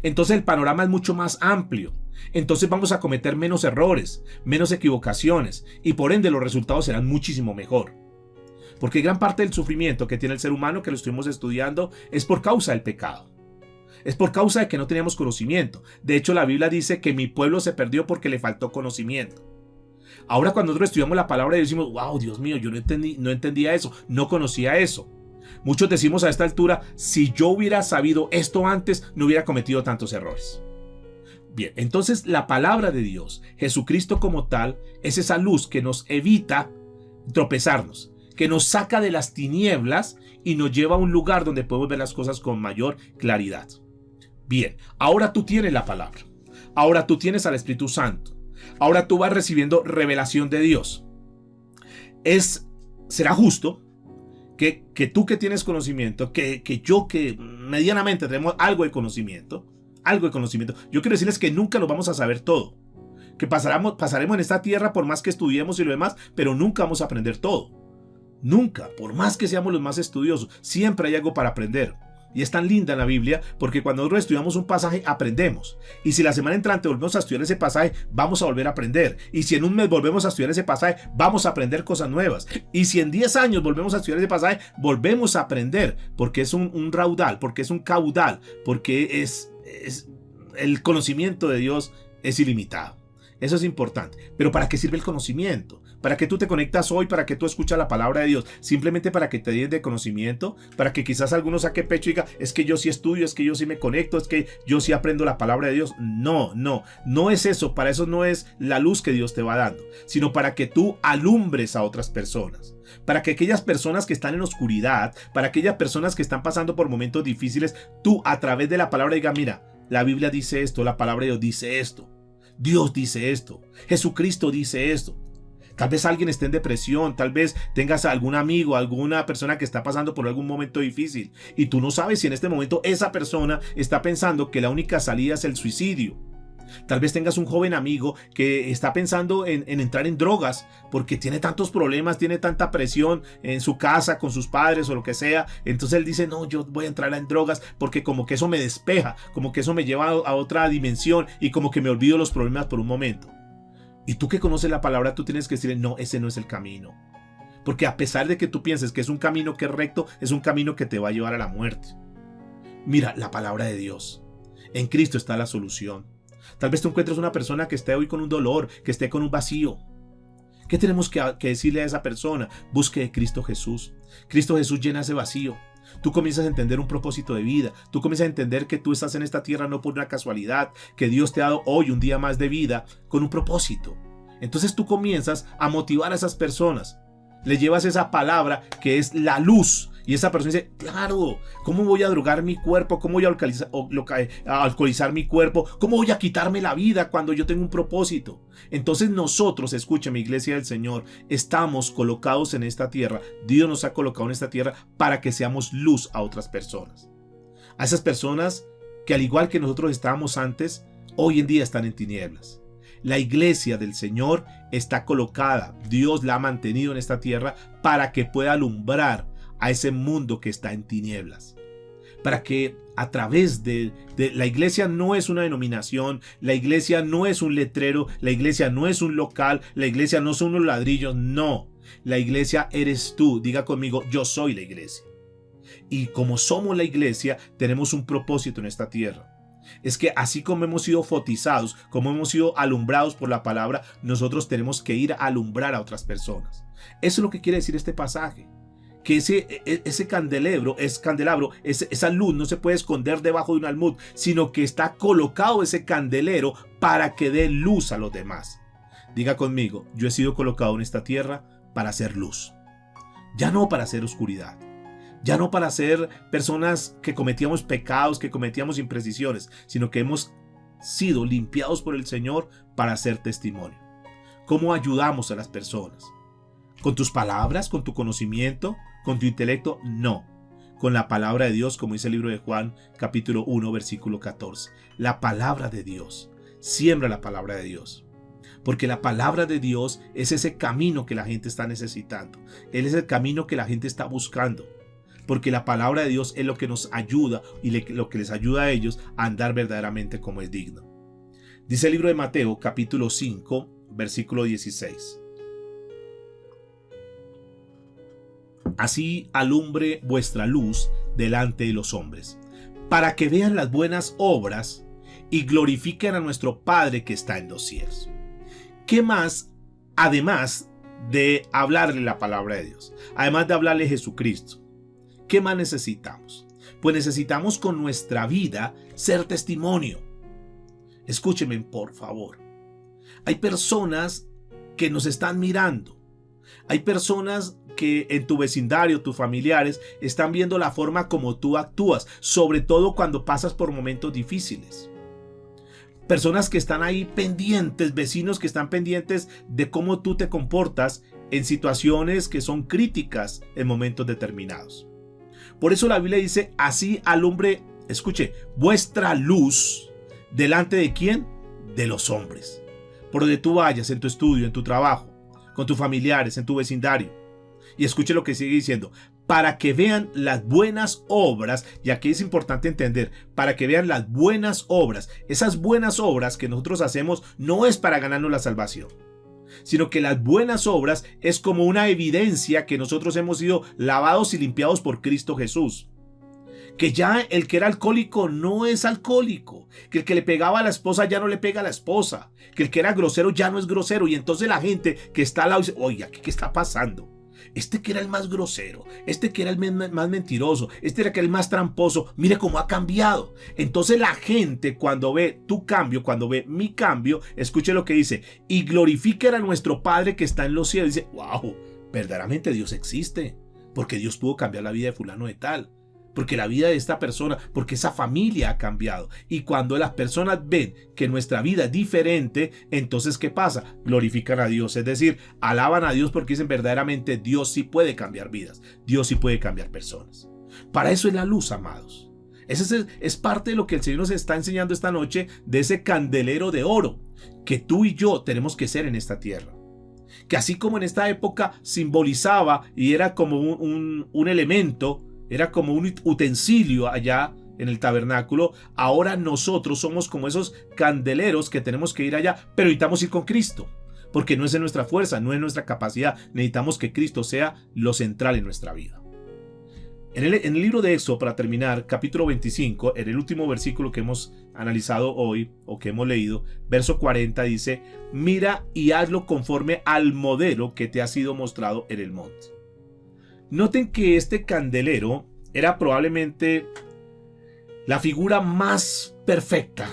Speaker 1: Entonces el panorama es mucho más amplio. Entonces vamos a cometer menos errores, menos equivocaciones, y por ende los resultados serán muchísimo mejor. Porque gran parte del sufrimiento que tiene el ser humano, que lo estuvimos estudiando, es por causa del pecado. Es por causa de que no teníamos conocimiento. De hecho, la Biblia dice que mi pueblo se perdió porque le faltó conocimiento. Ahora cuando nosotros estudiamos la palabra de Dios decimos, wow, Dios mío, yo no entendía eso, no conocía eso. Muchos decimos a esta altura, si yo hubiera sabido esto antes, no hubiera cometido tantos errores. Bien, entonces la palabra de Dios, Jesucristo como tal, es esa luz que nos evita tropezarnos, que nos saca de las tinieblas y nos lleva a un lugar donde podemos ver las cosas con mayor claridad. Bien, ahora tú tienes la palabra, ahora tú tienes al Espíritu Santo, ahora tú vas recibiendo revelación de Dios. ¿Será justo que tú que tienes conocimiento, que yo que medianamente tenemos algo de conocimiento, yo quiero decirles que nunca lo vamos a saber todo. Que pasaremos en esta tierra por más que estudiemos y lo demás, pero nunca vamos a aprender todo. Nunca, por más que seamos los más estudiosos, siempre hay algo para aprender. Y es tan linda la Biblia porque cuando nosotros estudiamos un pasaje aprendemos. Y si la semana entrante volvemos a estudiar ese pasaje, vamos a volver a aprender. Y si en un mes volvemos a estudiar ese pasaje, vamos a aprender cosas nuevas. Y si en 10 años volvemos a estudiar ese pasaje, volvemos a aprender. Porque es un raudal, porque es un caudal, porque es el conocimiento de Dios es ilimitado. Eso es importante. Pero ¿para qué sirve el conocimiento? ¿Para qué tú te conectas hoy? ¿Para qué tú escuchas la palabra de Dios? ¿Simplemente para que te des de conocimiento? ¿Para que quizás alguno saque pecho y diga, es que yo sí estudio, es que yo sí me conecto, es que yo sí aprendo la palabra de Dios? No es eso. Para eso no es la luz que Dios te va dando, sino para que tú alumbres a otras personas. Para que aquellas personas que están en oscuridad, para aquellas personas que están pasando por momentos difíciles, tú a través de la palabra digas, mira, la Biblia dice esto, la palabra de Dios dice esto. Dios dice esto, Jesucristo dice esto. Tal vez alguien esté en depresión, tal vez tengas algún amigo, alguna persona que está pasando por algún momento difícil y tú no sabes si en este momento esa persona está pensando que la única salida es el suicidio. Tal vez tengas un joven amigo que está pensando en entrar en drogas porque tiene tantos problemas, tiene tanta presión en su casa con sus padres o lo que sea. Entonces él dice, no, yo voy a entrar en drogas porque como que eso me despeja, como que eso me lleva a otra dimensión y como que me olvido los problemas por un momento. Y tú que conoces la palabra, tú tienes que decirle, no, ese no es el camino. Porque a pesar de que tú pienses que es un camino que es recto, es un camino que te va a llevar a la muerte. Mira, la palabra de Dios. En Cristo está la solución. Tal vez tú encuentres una persona que esté hoy con un dolor, que esté con un vacío. ¿Qué tenemos que decirle a esa persona? Busque de Cristo Jesús. Cristo Jesús llena ese vacío. Tú comienzas a entender un propósito de vida. Tú comienzas a entender que tú estás en esta tierra no por una casualidad, que Dios te ha dado hoy un día más de vida con un propósito. Entonces tú comienzas a motivar a esas personas. Le llevas esa palabra que es la luz. Y esa persona dice, claro, ¿cómo voy a drogar mi cuerpo? ¿Cómo voy a alcoholizar mi cuerpo? ¿Cómo voy a quitarme la vida cuando yo tengo un propósito? Entonces nosotros, escúchame, iglesia del Señor, estamos colocados en esta tierra. Dios nos ha colocado en esta tierra para que seamos luz a otras personas. A esas personas que al igual que nosotros estábamos antes, hoy en día están en tinieblas. La iglesia del Señor está colocada, Dios la ha mantenido en esta tierra para que pueda alumbrar a ese mundo que está en tinieblas. Para que a través de la iglesia no es una denominación, la iglesia no es un letrero, la iglesia no es un local, la iglesia no son unos ladrillos, no. La iglesia eres tú. Diga conmigo, yo soy la iglesia. Y como somos la iglesia, tenemos un propósito en esta tierra. Es que así como hemos sido fotizados, como hemos sido alumbrados por la palabra, nosotros tenemos que ir a alumbrar a otras personas. Eso es lo que quiere decir este pasaje. Que ese candelabro, esa luz no se puede esconder debajo de un almud, sino que está colocado ese candelero para que dé luz a los demás. Diga conmigo, yo he sido colocado en esta tierra para hacer luz. Ya no para hacer oscuridad. Ya no para ser personas que cometíamos pecados, que cometíamos imprecisiones, sino que hemos sido limpiados por el Señor para hacer testimonio. ¿Cómo ayudamos a las personas? ¿Con tus palabras? ¿Con tu conocimiento? ¿Con tu intelecto? No. Con la palabra de Dios, como dice el libro de Juan, capítulo 1, versículo 14. La palabra de Dios. Siembra la palabra de Dios. Porque la palabra de Dios es ese camino que la gente está necesitando. Él es el camino que la gente está buscando. Porque la palabra de Dios es lo que nos ayuda y lo que les ayuda a ellos a andar verdaderamente como es digno. Dice el libro de Mateo, capítulo 5, versículo 16. Así alumbre vuestra luz delante de los hombres, para que vean las buenas obras y glorifiquen a nuestro Padre que está en los cielos. ¿Qué más, además de hablarle la palabra de Dios? Además de hablarle Jesucristo, ¿qué más necesitamos? Pues necesitamos con nuestra vida ser testimonio. Escúcheme, por favor. Hay personas que nos están mirando. Hay personas que en tu vecindario, tus familiares, están viendo la forma como tú actúas, sobre todo cuando pasas por momentos difíciles. Personas que están ahí pendientes, vecinos que están pendientes de cómo tú te comportas en situaciones que son críticas en momentos determinados. Por eso la Biblia dice, así alumbre, escuche, vuestra luz delante de ¿quién? De los hombres. Por donde tú vayas, en tu estudio, en tu trabajo, con tus familiares, en tu vecindario. Y escuche lo que sigue diciendo, para que vean las buenas obras, y aquí es importante entender, para que vean las buenas obras. Esas buenas obras que nosotros hacemos no es para ganarnos la salvación, sino que las buenas obras es como una evidencia que nosotros hemos sido lavados y limpiados por Cristo Jesús. Que ya el que era alcohólico no es alcohólico, que el que le pegaba a la esposa ya no le pega a la esposa, que el que era grosero ya no es grosero, y entonces la gente que está al lado dice, oye, ¿aquí qué está pasando? Este que era el más grosero, este que era el más mentiroso, este era que era el más tramposo, mire cómo ha cambiado. Entonces la gente cuando ve tu cambio, cuando ve mi cambio, escuche lo que dice, y glorifiquen a nuestro Padre que está en los cielos. Dice, wow, verdaderamente Dios existe, porque Dios pudo cambiar la vida de fulano de tal, porque la vida de esta persona, porque esa familia ha cambiado. Y cuando las personas ven que nuestra vida es diferente, entonces ¿qué pasa? Glorifican a Dios, es decir, alaban a Dios porque dicen verdaderamente Dios sí puede cambiar vidas, Dios sí puede cambiar personas. Para eso es la luz, amados. Ese es parte de lo que el Señor nos está enseñando esta noche, de ese candelero de oro que tú y yo tenemos que ser en esta tierra. Que así como en esta época simbolizaba y era como un elemento, era como un utensilio allá en el tabernáculo, ahora nosotros somos como esos candeleros que tenemos que ir allá, pero necesitamos ir con Cristo, porque no es en nuestra fuerza, no es nuestra capacidad, necesitamos que Cristo sea lo central en nuestra vida. En el libro de Éxodo, para terminar, capítulo 25, en el último versículo que hemos analizado hoy, o que hemos leído, verso 40 dice, mira y hazlo conforme al modelo que te ha sido mostrado en el monte. Noten que este candelero era probablemente la figura más perfecta,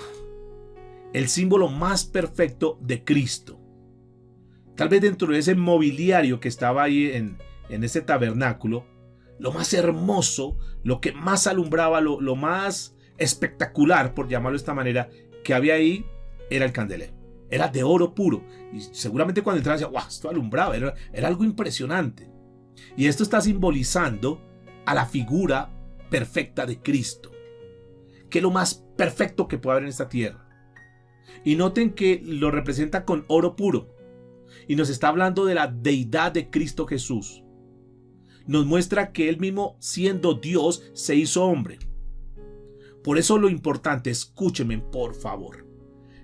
Speaker 1: el símbolo más perfecto de Cristo. Tal vez dentro de ese mobiliario que estaba ahí en ese tabernáculo, lo más hermoso, lo que más alumbraba, lo más espectacular, por llamarlo de esta manera, que había ahí, era el candelero. Era de oro puro. Y seguramente cuando entraba decía, ¡wow! Esto alumbraba, era algo impresionante. Y esto está simbolizando a la figura perfecta de Cristo, que es lo más perfecto que puede haber en esta tierra. Y noten que lo representa con oro puro. Y nos está hablando de la deidad de Cristo Jesús. Nos muestra que Él mismo, siendo Dios, se hizo hombre. Por eso lo importante, escúcheme por favor.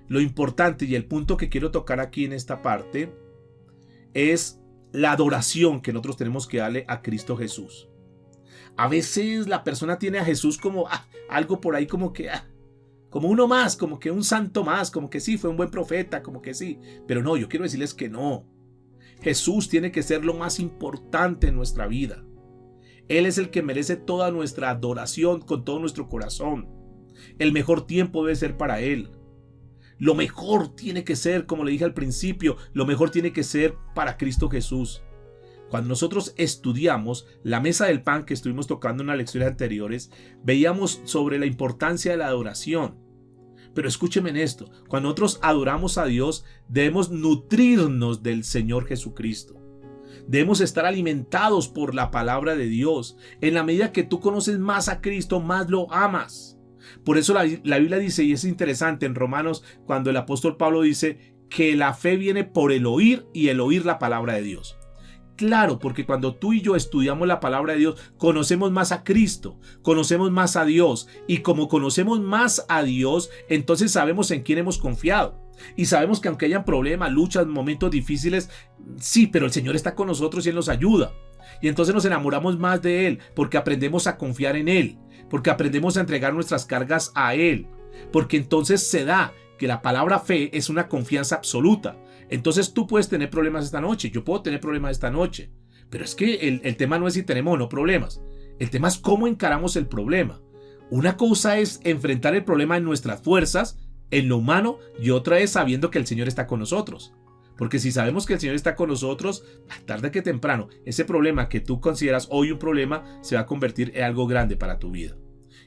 Speaker 1: Lo importante y el punto que quiero tocar aquí en esta parte es la adoración que nosotros tenemos que darle a Cristo Jesús. A veces la persona tiene a Jesús como algo por ahí como que como uno más, como que un santo más, como que sí, fue un buen profeta, como que sí. Pero no, yo quiero decirles que no. Jesús tiene que ser lo más importante en nuestra vida. Él es el que merece toda nuestra adoración con todo nuestro corazón. El mejor tiempo debe ser para Él. Lo mejor tiene que ser, como le dije al principio, lo mejor tiene que ser para Cristo Jesús. Cuando nosotros estudiamos la mesa del pan que estuvimos tocando en las lecciones anteriores, veíamos sobre la importancia de la adoración. Pero escúcheme en esto, cuando nosotros adoramos a Dios, debemos nutrirnos del Señor Jesucristo. Debemos estar alimentados por la palabra de Dios. En la medida que tú conoces más a Cristo, más lo amas. Por eso la Biblia dice, y es interesante en Romanos, cuando el apóstol Pablo dice que la fe viene por el oír y el oír la palabra de Dios. Claro, porque cuando tú y yo estudiamos la palabra de Dios, conocemos más a Cristo, conocemos más a Dios, y como conocemos más a Dios, entonces sabemos en quién hemos confiado. Y sabemos que aunque hayan problemas, luchas, momentos difíciles, sí, pero el Señor está con nosotros y Él nos ayuda. Y entonces nos enamoramos más de Él, porque aprendemos a confiar en Él, porque aprendemos a entregar nuestras cargas a Él, porque entonces se da que la palabra fe es una confianza absoluta. Entonces tú puedes tener problemas esta noche, yo puedo tener problemas esta noche, pero es que el tema no es si tenemos o no problemas, el tema es cómo encaramos el problema. Una cosa es enfrentar el problema en nuestras fuerzas, en lo humano, y otra es sabiendo que el Señor está con nosotros. Porque si sabemos que el Señor está con nosotros, tarde que temprano, ese problema que tú consideras hoy un problema se va a convertir en algo grande para tu vida.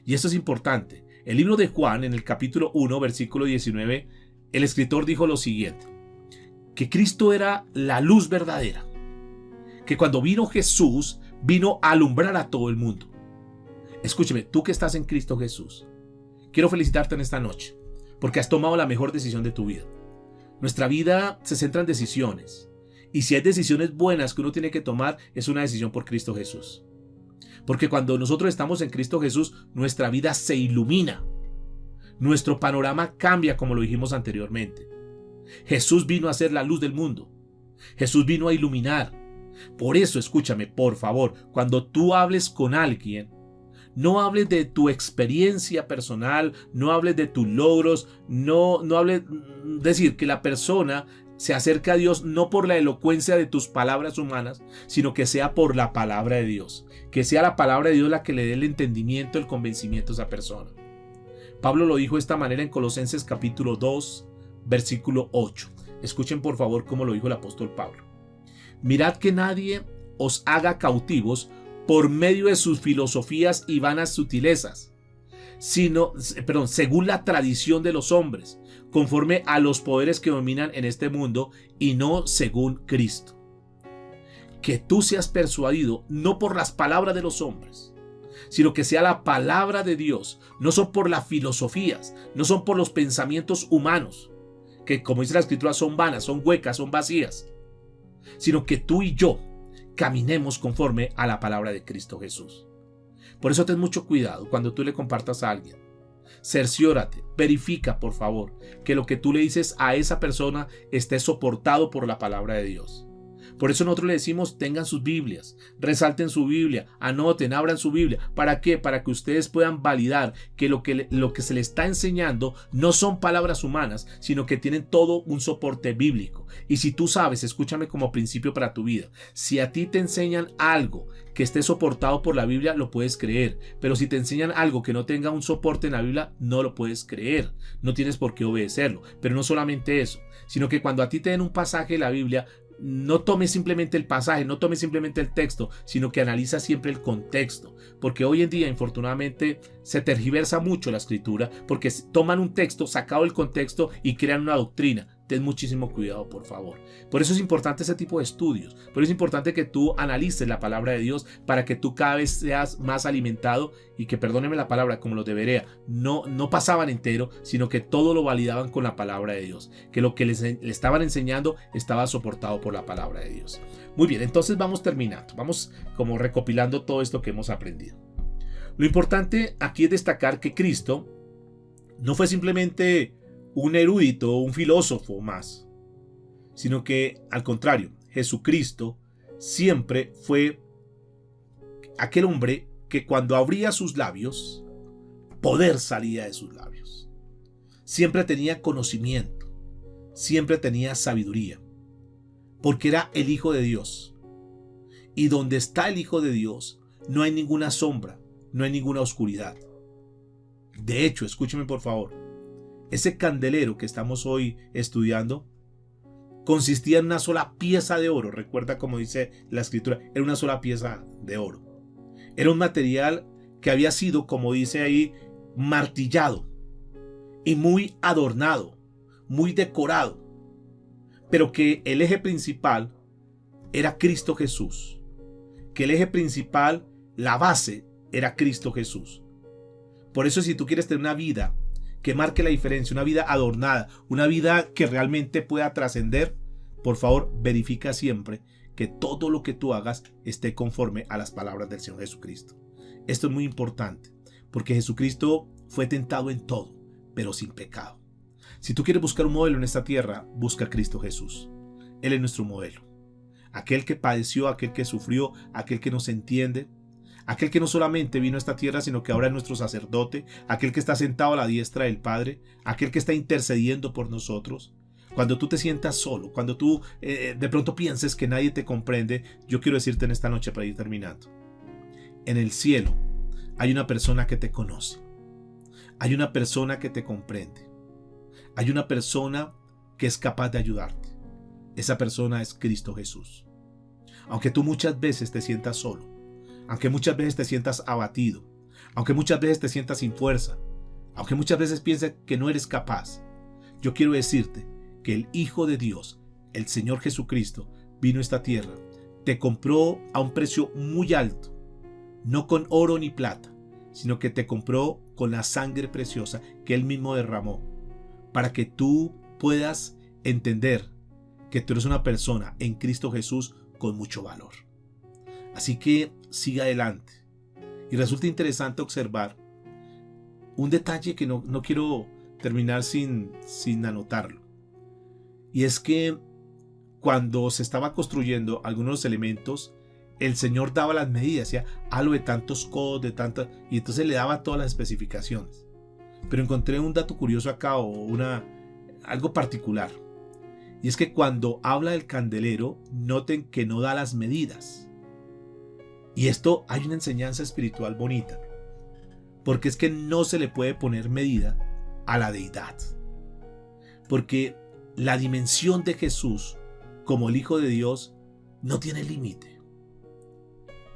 Speaker 1: Y esto es importante. El libro de Juan, en el capítulo 1, versículo 19, el escritor dijo lo siguiente: que Cristo era la luz verdadera. que cuando vino Jesús, vino a alumbrar a todo el mundo. Escúcheme, tú que estás en Cristo Jesús, quiero felicitarte en esta noche, porque has tomado la mejor decisión de tu vida. Nuestra vida se centra en decisiones, y si hay decisiones buenas que uno tiene que tomar, es una decisión por Cristo Jesús. Porque cuando nosotros estamos en Cristo Jesús, nuestra vida se ilumina. Nuestro panorama cambia, como lo dijimos anteriormente. Jesús vino a ser la luz del mundo. Jesús vino a iluminar. Por eso, escúchame, por favor, cuando tú hables con alguien, no hables de tu experiencia personal, no hables de tus logros, no hables, decir que la persona se acerca a Dios no por la elocuencia de tus palabras humanas, sino que sea por la palabra de Dios. Que sea la palabra de Dios la que le dé el entendimiento, el convencimiento a esa persona. Pablo lo dijo de esta manera en Colosenses capítulo 2, versículo 8. Escuchen por favor cómo lo dijo el apóstol Pablo. Mirad que nadie os haga cautivos por medio de sus filosofías y vanas sutilezas, según la tradición de los hombres, conforme a los poderes que dominan en este mundo y no según Cristo. Que tú seas persuadido no por las palabras de los hombres, sino que sea la palabra de Dios. No son por las filosofías, no son por los pensamientos humanos, que como dice la escritura son vanas, son huecas, son vacías, sino que tú y yo caminemos conforme a la palabra de Cristo Jesús. Por eso ten mucho cuidado cuando tú le compartas a alguien. Cerciórate, verifica por favor que lo que tú le dices a esa persona esté soportado por la palabra de Dios. Por eso nosotros le decimos tengan sus Biblias, resalten su Biblia, anoten, abran su Biblia. ¿Para qué? Para que ustedes puedan validar que lo que se le está enseñando no son palabras humanas, sino que tienen todo un soporte bíblico. Y si tú sabes, escúchame como principio para tu vida, si a ti te enseñan algo que esté soportado por la Biblia, lo puedes creer. Pero si te enseñan algo que no tenga un soporte en la Biblia, no lo puedes creer. No tienes por qué obedecerlo. Pero no solamente eso, sino que cuando a ti te den un pasaje de la Biblia, no tomes simplemente el pasaje, no tomes simplemente el texto, sino que analiza siempre el contexto, porque hoy en día infortunadamente se tergiversa mucho la escritura, porque toman un texto sacado del contexto y crean una doctrina. Ten muchísimo cuidado, por favor. Por eso es importante ese tipo de estudios. Por eso es importante que tú analices la palabra de Dios para que tú cada vez seas más alimentado y que, perdóneme la palabra, como los de Berea, no pasaban entero, sino que todo lo validaban con la palabra de Dios. Que lo que le estaban enseñando estaba soportado por la palabra de Dios. Muy bien, entonces vamos terminando. Vamos como recopilando todo esto que hemos aprendido. Lo importante aquí es destacar que Cristo no fue simplemente un erudito, un filósofo más, sino que al contrario, Jesucristo siempre fue aquel hombre que cuando abría sus labios, poder salía de sus labios. Siempre tenía conocimiento, siempre tenía sabiduría, porque era el Hijo de Dios. Y donde está el Hijo de Dios, no hay ninguna sombra, no hay ninguna oscuridad. De hecho, escúcheme por favor, ese candelero que estamos hoy estudiando consistía en una sola pieza de oro. Recuerda como dice la escritura, era una sola pieza de oro. Era un material que había sido, como dice ahí, martillado y muy adornado, muy decorado, pero que el eje principal era Cristo Jesús, que el eje principal, la base, era Cristo Jesús. Por eso si tú quieres tener una vida que marque la diferencia, una vida adornada, una vida que realmente pueda trascender, por favor, verifica siempre que todo lo que tú hagas esté conforme a las palabras del Señor Jesucristo. Esto es muy importante, porque Jesucristo fue tentado en todo, pero sin pecado. Si tú quieres buscar un modelo en esta tierra, busca a Cristo Jesús. Él es nuestro modelo. Aquel que padeció, aquel que sufrió, aquel que nos entiende, aquel que no solamente vino a esta tierra, sino que ahora es nuestro sacerdote, aquel que está sentado a la diestra del Padre, aquel que está intercediendo por nosotros. Cuando tú te sientas solo, cuando tú de pronto pienses que nadie te comprende, yo quiero decirte en esta noche para ir terminando. En el cielo hay una persona que te conoce, hay una persona que te comprende, hay una persona que es capaz de ayudarte. Esa persona es Cristo Jesús. Aunque tú muchas veces te sientas solo, aunque muchas veces te sientas abatido, aunque muchas veces te sientas sin fuerza, aunque muchas veces pienses que no eres capaz, yo quiero decirte que el Hijo de Dios, el Señor Jesucristo, vino a esta tierra te compró a un precio muy alto, no con oro ni plata, sino que te compró con la sangre preciosa que Él mismo derramó, para que tú puedas entender que tú eres una persona en Cristo Jesús con mucho valor. Así que siga adelante. Y resulta interesante observar un detalle que no quiero terminar sin anotarlo. Y es que cuando se estaba construyendo algunos elementos, el Señor daba las medidas, decía, halo de tantos codos, de tantas, y entonces le daba todas las especificaciones. Pero encontré un dato curioso acá, algo particular. Y es que cuando habla del candelero, noten que no da las medidas. Y esto hay una enseñanza espiritual bonita, porque es que no se le puede poner medida a la deidad. Porque la dimensión de Jesús como el Hijo de Dios no tiene límite.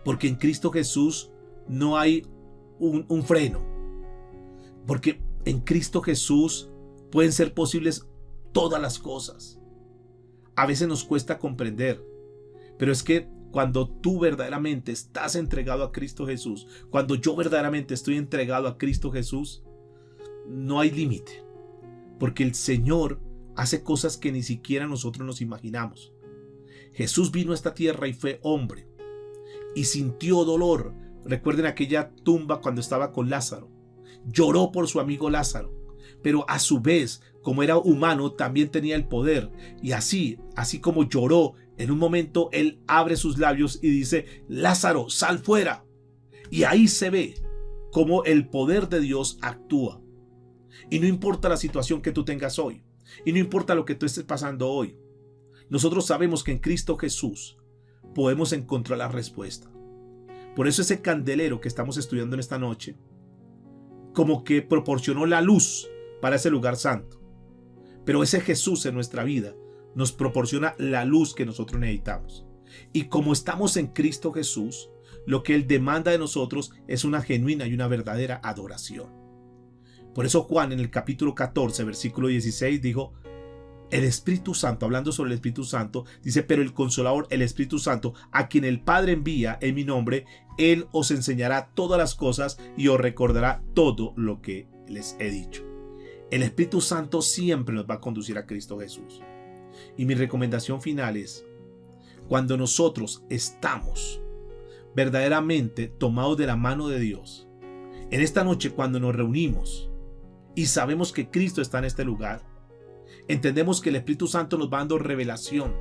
Speaker 1: Porque en Cristo Jesús no hay un freno. Porque en Cristo Jesús pueden ser posibles todas las cosas. A veces nos cuesta comprender, pero es que cuando tú verdaderamente estás entregado a Cristo Jesús, cuando yo verdaderamente estoy entregado a Cristo Jesús, no hay límite. Porque el Señor hace cosas que ni siquiera nosotros nos imaginamos. Jesús vino a esta tierra y fue hombre y sintió dolor. Recuerden aquella tumba cuando estaba con Lázaro. Lloró por su amigo Lázaro, pero a su vez, como era humano, también tenía el poder. Y así como lloró, en un momento él abre sus labios y dice, Lázaro, sal fuera. Y ahí se ve cómo el poder de Dios actúa. Y no importa la situación que tú tengas hoy, y no importa lo que tú estés pasando hoy, nosotros sabemos que en Cristo Jesús podemos encontrar la respuesta. Por eso ese candelero que estamos estudiando en esta noche, como que proporcionó la luz para ese lugar santo. Pero ese Jesús en nuestra vida nos proporciona la luz que nosotros necesitamos. Y como estamos en Cristo Jesús, lo que Él demanda de nosotros es una genuina y una verdadera adoración. Por eso Juan en el capítulo 14, versículo 16 dijo, el Espíritu Santo, hablando sobre el Espíritu Santo, dice, pero el Consolador, el Espíritu Santo, a quien el Padre envía en mi nombre, Él os enseñará todas las cosas y os recordará todo lo que les he dicho. El Espíritu Santo siempre nos va a conducir a Cristo Jesús. Y mi recomendación final es, cuando nosotros estamos verdaderamente tomados de la mano de Dios, en esta noche cuando nos reunimos y sabemos que Cristo está en este lugar, entendemos que el Espíritu Santo nos va dando revelación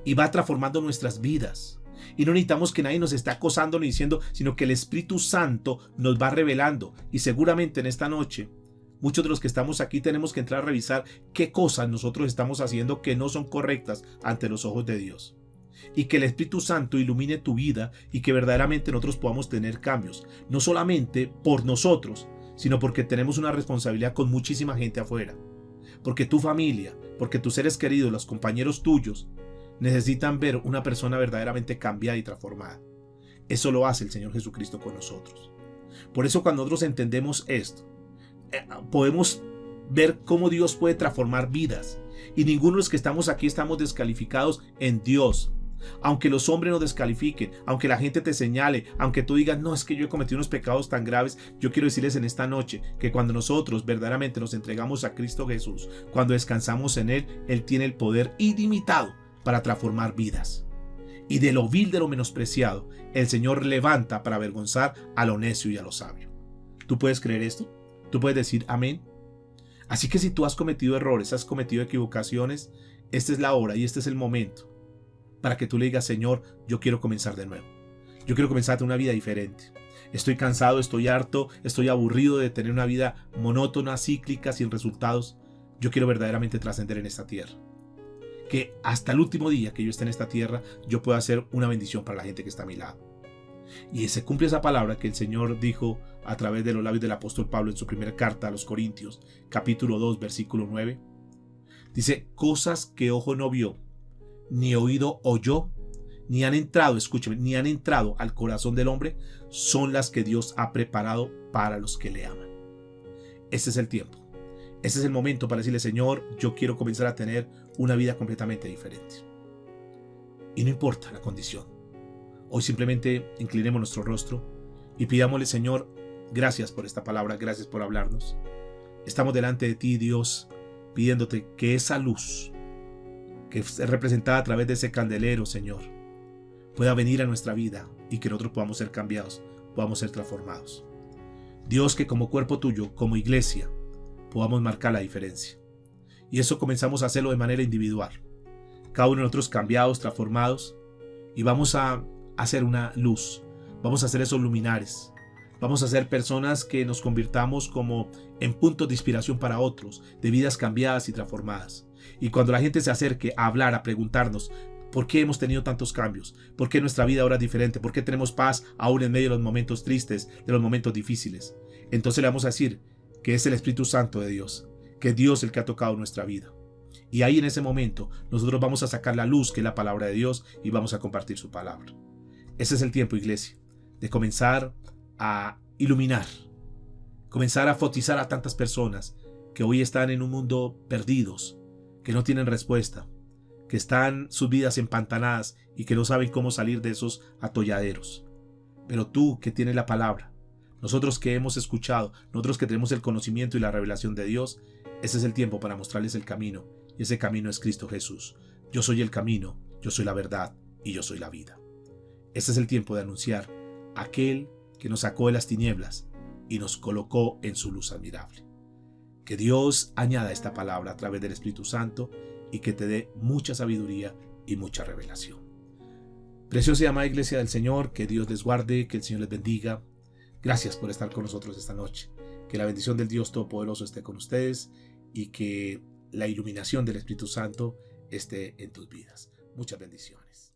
Speaker 1: y va transformando nuestras vidas. Y no necesitamos que nadie nos esté acosando ni diciendo, sino que el Espíritu Santo nos va revelando. Y seguramente en esta noche, muchos de los que estamos aquí tenemos que entrar a revisar qué cosas nosotros estamos haciendo que no son correctas ante los ojos de Dios. Y que el Espíritu Santo ilumine tu vida y que verdaderamente nosotros podamos tener cambios. No solamente por nosotros, sino porque tenemos una responsabilidad con muchísima gente afuera. Porque tu familia, porque tus seres queridos, los compañeros tuyos, necesitan ver una persona verdaderamente cambiada y transformada. Eso lo hace el Señor Jesucristo con nosotros. Por eso cuando nosotros entendemos esto, podemos ver cómo Dios puede transformar vidas. Y ninguno de los que estamos aquí estamos descalificados en Dios. Aunque los hombres nos descalifiquen, aunque la gente te señale, aunque tú digas, no, es que yo he cometido unos pecados tan graves, yo quiero decirles en esta noche que cuando nosotros verdaderamente nos entregamos a Cristo Jesús, cuando descansamos en Él, Él tiene el poder ilimitado para transformar vidas. Y de lo vil, de lo menospreciado, el Señor levanta para avergonzar a lo necio y a lo sabio. ¿Tú puedes creer esto? ¿Tú puedes decir amén? Así que si tú has cometido errores, has cometido equivocaciones, esta es la hora y este es el momento para que tú le digas, Señor, yo quiero comenzar de nuevo. Yo quiero comenzar una vida diferente. Estoy cansado, estoy harto, estoy aburrido de tener una vida monótona, cíclica, sin resultados. Yo quiero verdaderamente trascender en esta tierra. Que hasta el último día que yo esté en esta tierra, yo pueda ser una bendición para la gente que está a mi lado. Y se cumple esa palabra que el Señor dijo a través de los labios del apóstol Pablo en su primera carta a los Corintios, capítulo 2, versículo 9. Dice, cosas que ojo no vio, ni oído oyó, ni han entrado, escúchame, ni han entrado al corazón del hombre, son las que Dios ha preparado para los que le aman. Este es el tiempo. Este es el momento para decirle, Señor, yo quiero comenzar a tener una vida completamente diferente. Y no importa la condición. Hoy simplemente inclinemos nuestro rostro y pidámosle, Señor, gracias por esta palabra, gracias por hablarnos. Estamos delante de ti, Dios, pidiéndote que esa luz, que es representada a través de ese candelero, Señor, pueda venir a nuestra vida y que nosotros podamos ser cambiados, podamos ser transformados. Dios, que como cuerpo tuyo, como iglesia, podamos marcar la diferencia. Y eso comenzamos a hacerlo de manera individual. Cada uno de nosotros cambiados, transformados, y vamos a hacer una luz. Vamos a hacer esos luminares. Vamos a ser personas que nos convirtamos como en puntos de inspiración para otros, de vidas cambiadas y transformadas. Y cuando la gente se acerque a hablar, a preguntarnos, ¿por qué hemos tenido tantos cambios? ¿Por qué nuestra vida ahora es diferente? ¿Por qué tenemos paz aún en medio de los momentos tristes, de los momentos difíciles? Entonces le vamos a decir que es el Espíritu Santo de Dios, que es Dios el que ha tocado nuestra vida. Y ahí en ese momento nosotros vamos a sacar la luz que es la palabra de Dios y vamos a compartir su palabra. Ese es el tiempo, iglesia, de comenzar a iluminar, comenzar a fotizar a tantas personas que hoy están en un mundo perdidos, que no tienen respuesta, que están sus vidas empantanadas y que no saben cómo salir de esos atolladeros. Pero tú que tienes la palabra, nosotros que hemos escuchado, nosotros que tenemos el conocimiento y la revelación de Dios, ese es el tiempo para mostrarles el camino, y ese camino es Cristo Jesús. Yo soy el camino, yo soy la verdad y yo soy la vida. Ese es el tiempo de anunciar a aquel que nos sacó de las tinieblas y nos colocó en su luz admirable. Que Dios añada esta palabra a través del Espíritu Santo y que te dé mucha sabiduría y mucha revelación. Preciosa y amada Iglesia del Señor, que Dios les guarde, que el Señor les bendiga. Gracias por estar con nosotros esta noche. Que la bendición del Dios Todopoderoso esté con ustedes y que la iluminación del Espíritu Santo esté en tus vidas. Muchas bendiciones.